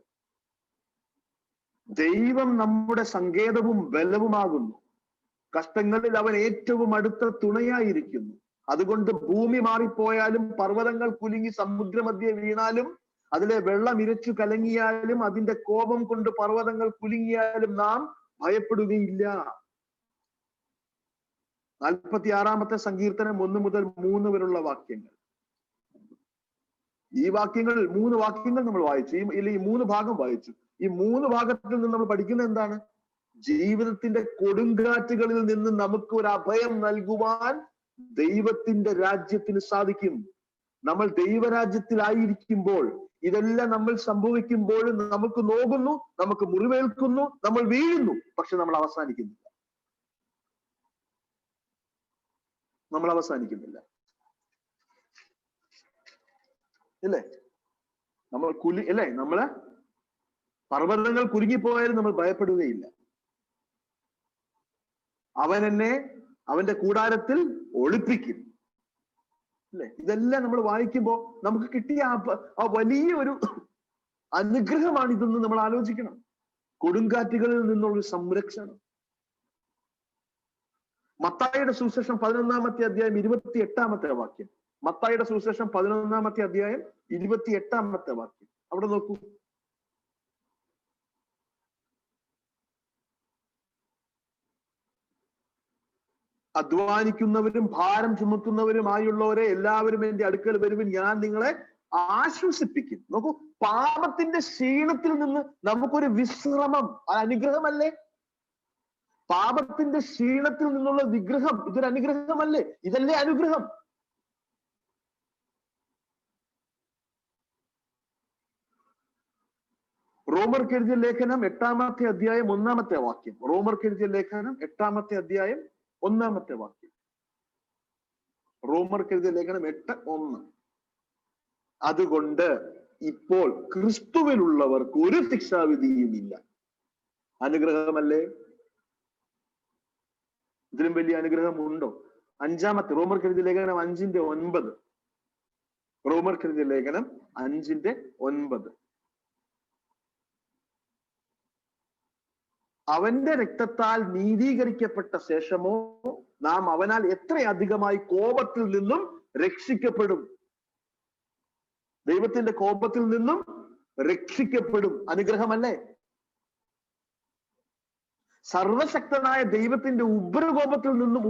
ദൈവം നമ്മുടെ സങ്കേതവും ബലവുമാകുന്നു. കഷ്ടങ്ങളിൽ അവൻ ഏറ്റവും അടുത്ത തുണയായിരിക്കുന്നു. അതുകൊണ്ട് ഭൂമി മാറിപ്പോയാലും പർവ്വതങ്ങൾ കുലുങ്ങി സമുദ്രമധ്യേ വീണാലും അതിലെ വെള്ളം ഇരച്ചു കലങ്ങിയാലും അതിന്റെ കോപം കൊണ്ട് പർവ്വതങ്ങൾ കുലുങ്ങിയാലും നാം ഭയപ്പെടുകയില്ല. 46-ാമത്തെ സങ്കീർത്തനം 1 മുതൽ 3 വരെയുള്ള വാക്യങ്ങൾ. ഈ വാക്യങ്ങൾ 3 വാക്യങ്ങൾ നമ്മൾ വായിച്ചു. ഈ 3 ഭാഗം വായിച്ചു. ഈ 3 ഭാഗത്തിൽ നിന്ന് നമ്മൾ പഠിക്കുന്നത് എന്താണ്? ജീവിതത്തിന്റെ കൊടുങ്കാറ്റുകളിൽ നിന്ന് നമുക്ക് ഒരു അഭയം നൽകുവാൻ ദൈവത്തിന്റെ രാജ്യത്തിന് സാധിക്കും. നമ്മൾ ദൈവരാജ്യത്തിലായിരിക്കുമ്പോൾ ഇതെല്ലാം നമ്മൾ സംഭവിക്കുമ്പോഴും നമുക്ക് നോകുന്നു, നമുക്ക് മുറിവേൽക്കുന്നു, നമ്മൾ വീഴുന്നു. പക്ഷെ നമ്മൾ അവസാനിക്കുന്നില്ല. ഇല്ലേ? നമ്മള് പർവ്വതങ്ങൾ കുരുങ്ങിപ്പോയാലും നമ്മൾ ഭയപ്പെടുകയില്ല. അവൻ എന്നെ അവന്റെ കൂടാരത്തിൽ ഒളിപ്പിക്കും. അല്ലെ? ഇതെല്ലാം നമ്മൾ വായിക്കുമ്പോൾ നമുക്ക് കിട്ടിയ ആ വലിയ ഒരു അനുഗ്രഹമാണ് ഇതെന്ന് നമ്മൾ ആലോചിക്കണം. കൊടുങ്കാറ്റുകളിൽ നിന്നുള്ള സംരക്ഷണം. മത്തായിയുടെ സുവിശേഷം 11-ാമത്തെ അധ്യായം 28-ാമത്തെ വാക്യം. മത്തായിയുടെ സുവിശേഷം 11-ാമത്തെ അധ്യായം 28-ാമത്തെ വാക്യം. അവിടെ നോക്കൂ. അധ്വാനിക്കുന്നവരും ഭാരം ചുമക്കുന്നവരുമായുള്ളവരെ എല്ലാവരും എന്റെ അടുക്കൽ വരുവിൻ, ഞാൻ നിങ്ങളെ ആശ്വസിപ്പിക്കും. നോക്കൂ, പാപത്തിന്റെ ക്ഷീണത്തിൽ നിന്ന് നമുക്കൊരു വിശ്രമം. അനുഗ്രഹമല്ലേ? പാപത്തിന്റെ ക്ഷീണത്തിൽ നിന്നുള്ള വിഗ്രഹം ഇതൊരു അനുഗ്രഹമല്ലേ? ഇതല്ലേ അനുഗ്രഹം? റോമർക്ക് എഴുതിയ ലേഖനം 8-ാമത്തെ അധ്യായം 1-ാമത്തെ വാക്യം. റോമർക്ക് എഴുതിയ ലേഖനം 8-ാമത്തെ അധ്യായം 1-ാമത്തെ വാക്യം. റോമർക്ക് എഴുതിയ ലേഖനം 8:1. അതുകൊണ്ട് ഇപ്പോൾ ക്രിസ്തുവിലുള്ളവർക്ക് ഒരു ശിക്ഷാവിധിയും ഇല്ല. അനുഗ്രഹമല്ലേ? ഇതിലും വലിയ അനുഗ്രഹം ഉണ്ടോ? 5-ാമത്തെ റോമർക്ക് എഴുതിയ ലേഖനം 5:9. റോമർക്ക് എഴുതിയ ലേഖനം 5:9. അവന്റെ രക്തത്താൽ നീതീകരിക്കപ്പെട്ട ശേഷമോ നാം അവനാൽ എത്രയധികമായി കോപത്തിൽ നിന്നും രക്ഷിക്കപ്പെടും. ദൈവത്തിന്റെ കോപത്തിൽ നിന്നും രക്ഷിക്കപ്പെടും. അനുഗ്രഹമല്ലേ? സർവശക്തനായ ദൈവത്തിന്റെ ഉഗ്രകോപത്തിൽ നിന്നും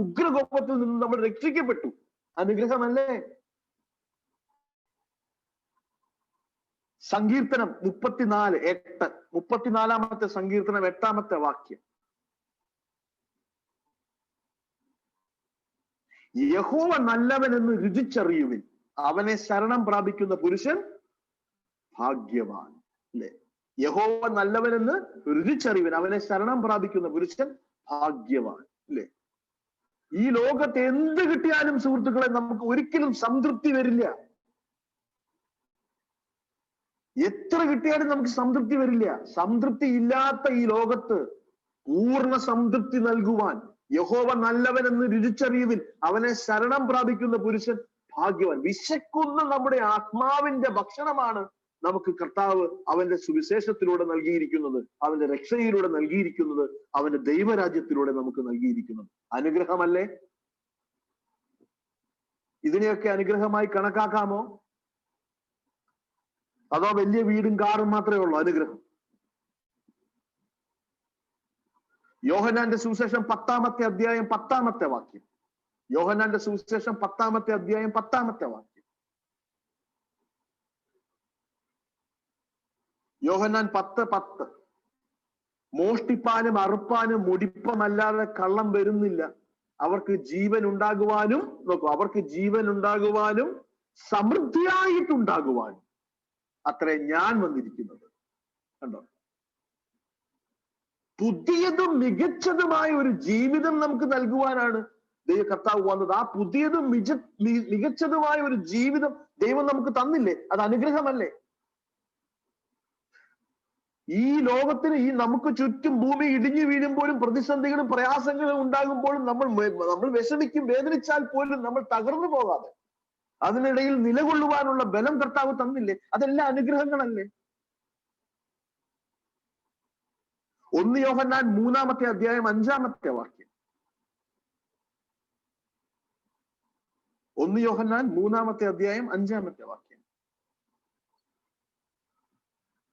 നമ്മൾ രക്ഷിക്കപ്പെട്ടു. അനുഗ്രഹമല്ലേ? സങ്കീർത്തനം 34:8. 34-ാമത്തെ സങ്കീർത്തനം 8-ാമത്തെ വാക്യം. യഹോവ നല്ലവനെന്ന് രുചിച്ചറിയുവിൻ, അവനെ ശരണം പ്രാപിക്കുന്ന പുരുഷൻ ഭാഗ്യവാൻ. അല്ലെ? യഹോവ നല്ലവനെന്ന് രുചിച്ചറിയുവിൻ, അവനെ ശരണം പ്രാപിക്കുന്ന പുരുഷൻ ഭാഗ്യവാൻ. അല്ലെ? ഈ ലോകത്ത് എന്ത് കിട്ടിയാലും സുഹൃത്തുക്കളെ നമുക്ക് ഒരിക്കലും സംതൃപ്തി വരില്ല. എത്ര കിട്ടിയാലും നമുക്ക് സംതൃപ്തി വരില്ല. സംതൃപ്തി ഇല്ലാത്ത ഈ ലോകത്ത് പൂർണ്ണ സംതൃപ്തി നൽകുവാൻ യഹോവ നല്ലവനെന്ന് രുചിച്ചറിയുവിൻ, അവനെ ശരണം പ്രാപിക്കുന്ന പുരുഷൻ ഭാഗ്യവാൻ. വിശക്കുന്ന നമ്മുടെ ആത്മാവിന്റെ ഭക്ഷണമാണ് നമുക്ക് കർത്താവ് അവന്റെ സുവിശേഷത്തിലൂടെ നൽകിയിരിക്കുന്നത്, അവന്റെ രക്ഷയിലൂടെ നൽകിയിരിക്കുന്നത്, അവന്റെ ദൈവരാജ്യത്തിലൂടെ നമുക്ക് നൽകിയിരിക്കുന്നത്. അനുഗ്രഹമല്ലേ? ഇതിനെയൊക്കെ അനുഗ്രഹമായി കണക്കാക്കാമോ? അതോ വലിയ വീടും കാറും മാത്രമേ ഉള്ളൂ അനുഗ്രഹം? യോഹന്നാന്റെ സുവിശേഷം 10-ാമത്തെ അധ്യായം 10-ാമത്തെ വാക്യം. യോഹന്നാന്റെ സുവിശേഷം 10-ാമത്തെ അധ്യായം 10-ാമത്തെ വാക്യം. യോഹന്നാൻ 10:10. മോഷ്ടിപ്പാനും അറുപ്പാനും മുടിപ്പമല്ലാതെ കള്ളം വരുന്നില്ല. അവർക്ക് ജീവൻ ഉണ്ടാകുവാനും, നോക്കൂ, അവർക്ക് ജീവൻ ഉണ്ടാകുവാനും സമൃദ്ധിയായിട്ടുണ്ടാകുവാനും അത്രേ ഞാൻ വന്നിരിക്കുന്നത്. കണ്ടോ? പുതിയതും മികച്ചതുമായ ഒരു ജീവിതം നമുക്ക് നൽകുവാനാണ് കർത്താവ് വന്നത്. ആ പുതിയതും മികച്ചതുമായ ഒരു ജീവിതം ദൈവം നമുക്ക് തന്നില്ലേ? അത് അനുഗ്രഹമല്ലേ? ഈ ലോകത്തിന്, ഈ നമുക്ക് ചുറ്റും ഭൂമി ഇടിഞ്ഞു വീഴുമ്പോഴും പ്രതിസന്ധികളും പ്രയാസങ്ങളും ഉണ്ടാകുമ്പോഴും നമ്മൾ വിഷമിക്കും, വേദനിച്ചാൽ പോലും നമ്മൾ തകർന്നു പോകാതെ അതിനിടയിൽ നിലകൊള്ളുവാനുള്ള ബലം കർത്താവ് തന്നില്ലേ? അതെല്ലാം അനുഗ്രഹങ്ങളല്ലേ? 1 യോഹന്നാൻ 3-ാമത്തെ അധ്യായം 5-ാമത്തെ വാക്യം. 1 യോഹന്നാൻ 3-ാമത്തെ അധ്യായം 5-ാമത്തെ വാക്യം.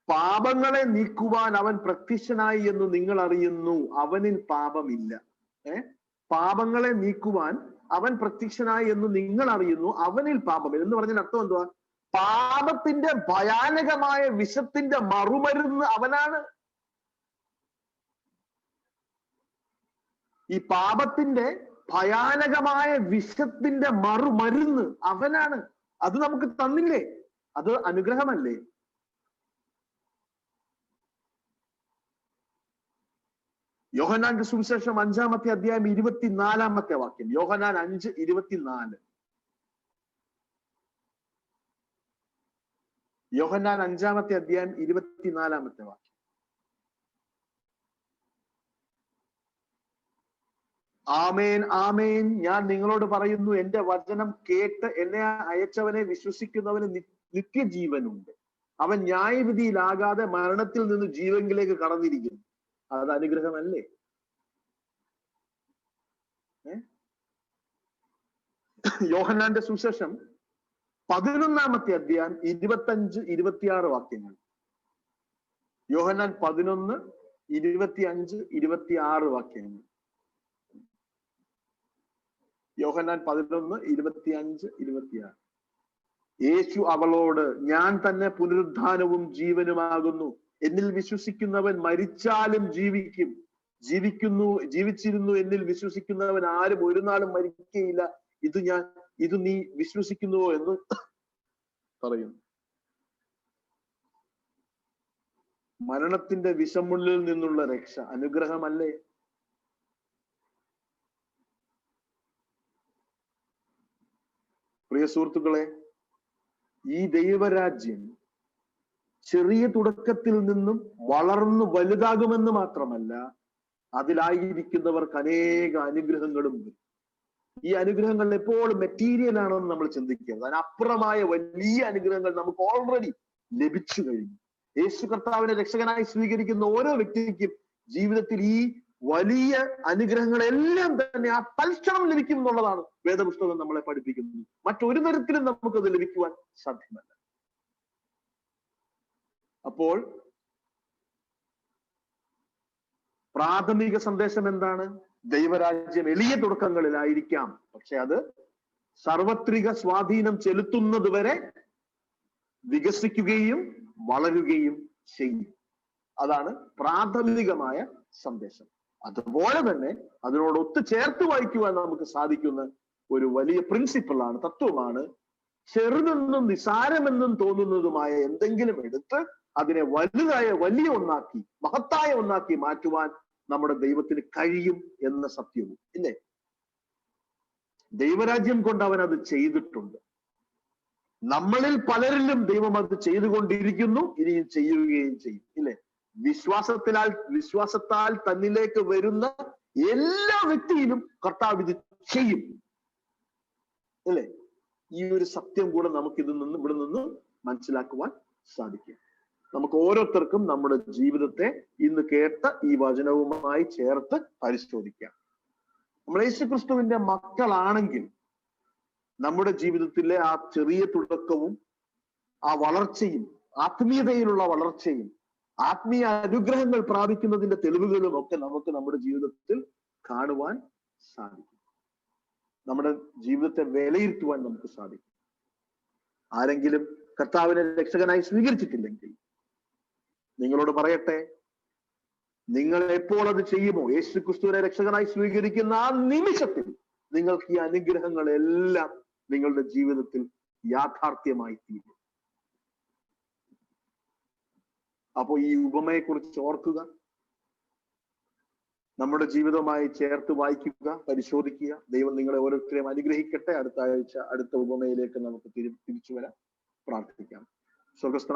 പാപങ്ങളെ നീക്കുവാൻ അവൻ പ്രത്യക്ഷനായി എന്ന് നിങ്ങൾ അറിയുന്നു, അവനിൽ പാപമില്ല. പാപങ്ങളെ നീക്കുവാൻ അവൻ പ്രത്യക്ഷനായി എന്ന് നിങ്ങൾ അറിയുന്നു, അവനിൽ പാപമില്ല എന്ന് പറഞ്ഞാൽ അർത്ഥം എന്തുവാ? പാപത്തിന്റെ ഭയാനകമായ വിഷത്തിന്റെ മറുമരുന്ന് അവനാണ്. ഈ പാപത്തിന്റെ ഭയാനകമായ വിഷത്തിന്റെ മറുമരുന്ന് അവനാണ്. അത് നമുക്ക് തന്നില്ലേ? അത് അനുഗ്രഹമല്ലേ? യോഹന്നാന്റെ സുവിശേഷം 5-ാമത്തെ അധ്യായം 24-ാമത്തെ വാക്യം. യോഹന്നാൻ 5:24. യോഹന്നാൻ 5-ാമത്തെ അധ്യായം 24-ാമത്തെ വാക്യം. ആമേൻ ആമേൻ, ഞാൻ നിങ്ങളോട് പറയുന്നു, എന്റെ വചനം കേട്ട് എന്നെ അയച്ചവനെ വിശ്വസിക്കുന്നവന് നിത്യജീവനുണ്ട്. അവൻ ന്യായവിധിയിലാകാതെ മരണത്തിൽ നിന്ന് ജീവനിലേക്ക് കടന്നിരിക്കുന്നു. അത് അനുഗ്രഹമല്ലേ? യോഹന്നാന്റെ സുവിശേഷം 11-ാമത്തെ അധ്യായം 25-26 വാക്യങ്ങൾ. യോഹന്നാൻ 11, 25, 26 വാക്യങ്ങൾ. യോഹന്നാൻ 11, 25, 26. യേശു അവളോട്, ഞാൻ തന്നെ പുനരുദ്ധാനവും ജീവനുമാകുന്നു. എന്നിൽ വിശ്വസിക്കുന്നവൻ മരിച്ചാലും ജീവിക്കും. ജീവിച്ചിരുന്നു എന്നിൽ വിശ്വസിക്കുന്നവൻ ആരും ഒരു നാളും മരിക്കുകയില്ല. ഇത് നീ വിശ്വസിക്കുന്നുവോ എന്ന് പറയുന്നു. മരണത്തിന്റെ വിഷമുള്ളിൽ നിന്നുള്ള രക്ഷ അനുഗ്രഹമല്ലേ? പ്രിയ സുഹൃത്തുക്കളെ, ഈ ദൈവരാജ്യം ചെറിയ തുടക്കത്തിൽ നിന്നും വളർന്നു വലുതാകുമെന്ന് മാത്രമല്ല, അതിലായിരിക്കുന്നവർക്ക് അനേക അനുഗ്രഹങ്ങളും വരും. ഈ അനുഗ്രഹങ്ങൾ എപ്പോഴും മെറ്റീരിയൽ ആണെന്ന് നമ്മൾ ചിന്തിക്കരുത്. അതിനപ്പുറമായ വലിയ അനുഗ്രഹങ്ങൾ നമുക്ക് ഓൾറെഡി ലഭിച്ചു കഴിഞ്ഞു. യേശു കർത്താവിനെ രക്ഷകനായി സ്വീകരിക്കുന്ന ഓരോ വ്യക്തിക്കും ജീവിതത്തിൽ ഈ വലിയ അനുഗ്രഹങ്ങളെല്ലാം തന്നെ ആ തൽക്ഷണം ലഭിക്കും എന്നുള്ളതാണ് വേദപുസ്തകം നമ്മളെ പഠിപ്പിക്കുന്നത്. മറ്റൊരു തരത്തിലും നമുക്കത് ലഭിക്കുവാൻ സാധ്യമല്ല. അപ്പോൾ പ്രാഥമിക സന്ദേശം എന്താണ്? ദൈവരാജ്യം എളിയ തുടക്കങ്ങളിലായിരിക്കാം, പക്ഷെ അത് സാർവത്രിക സ്വാധീനം ചെലുത്തുന്നത് വരെ വികസിക്കുകയും വളരുകയും ചെയ്യും. അതാണ് പ്രാഥമികമായ സന്ദേശം. അതുപോലെ തന്നെ അതിനോട് ഒത്തുചേർത്ത് വായിക്കുവാൻ നമുക്ക് സാധിക്കുന്ന ഒരു വലിയ പ്രിൻസിപ്പിളാണ്, തത്വമാണ്, ചെറുതെന്നും നിസാരമെന്നും തോന്നുന്നതുമായ എന്തെങ്കിലും എടുത്ത് അതിനെ വലുതായ വലിയ ഒന്നാക്കി, മഹത്തായ ഒന്നാക്കി മാറ്റുവാൻ നമ്മുടെ ദൈവത്തിന് കഴിയും എന്ന സത്യവും ഇല്ലേ? ദൈവരാജ്യം കൊണ്ട് അവൻ അത് ചെയ്തിട്ടുണ്ട്. നമ്മളിൽ പലരിലും ദൈവം അത് ചെയ്തുകൊണ്ടിരിക്കുന്നു, ഇനിയും ചെയ്യുകയും ചെയ്യും ഇല്ലേ? വിശ്വാസത്താൽ തന്നിലേക്ക് വരുന്ന എല്ലാ വ്യക്തിയിലും കർത്താവ് ഇത് ചെയ്യും അല്ലേ? ഈ ഒരു സത്യം കൂടെ നമുക്ക് ഇവിടെ നിന്ന് മനസ്സിലാക്കുവാൻ സാധിക്കും. നമുക്ക് ഓരോരുത്തർക്കും നമ്മുടെ ജീവിതത്തെ ഇന്ന് കേട്ട ഈ വചനവുമായി ചേർത്ത് പരിശോധിക്കാം. നമ്മൾ യേശുക്രിസ്തുവിന്റെ മക്കളാണെങ്കിൽ നമ്മുടെ ജീവിതത്തിലെ ആ ചെറിയ തുടക്കവും ആ വളർച്ചയും ആത്മീയതയിലുള്ള വളർച്ചയും ആത്മീയ അനുഗ്രഹങ്ങൾ പ്രാപിക്കുന്നതിന്റെ തെളിവുകളും ഒക്കെ നമുക്ക് നമ്മുടെ ജീവിതത്തിൽ കാണുവാൻ സാധിക്കും. നമ്മുടെ ജീവിതത്തെ വിലയിരുത്തുവാൻ നമുക്ക് സാധിക്കും. ആരെങ്കിലും കർത്താവിനെ രക്ഷകനായി സ്വീകരിച്ചിട്ടില്ലെങ്കിൽ നിങ്ങളോട് പറയട്ടെ, നിങ്ങൾ എപ്പോൾ അത് ചെയ്യുമോ, യേശു ക്രിസ്തുവിനെ രക്ഷകനായി സ്വീകരിക്കുന്ന ആ നിമിഷത്തിൽ നിങ്ങൾക്ക് ഈ അനുഗ്രഹങ്ങളെല്ലാം നിങ്ങളുടെ ജീവിതത്തിൽ യാഥാർത്ഥ്യമായി തീരും. അപ്പോ ഈ ഉപമയെ കുറിച്ച് ഓർക്കുക, നമ്മുടെ ജീവിതവുമായി ചേർത്ത് വായിക്കുക, പരിശോധിക്കുക. ദൈവം നിങ്ങളെ ഓരോരുത്തരെയും അനുഗ്രഹിക്കട്ടെ. അടുത്ത ആഴ്ച അടുത്ത ഉപമയിലേക്ക് നമുക്ക് തിരിച്ചു വരാം. പ്രാർത്ഥിക്കാം. സ്വർഗസ്ഥ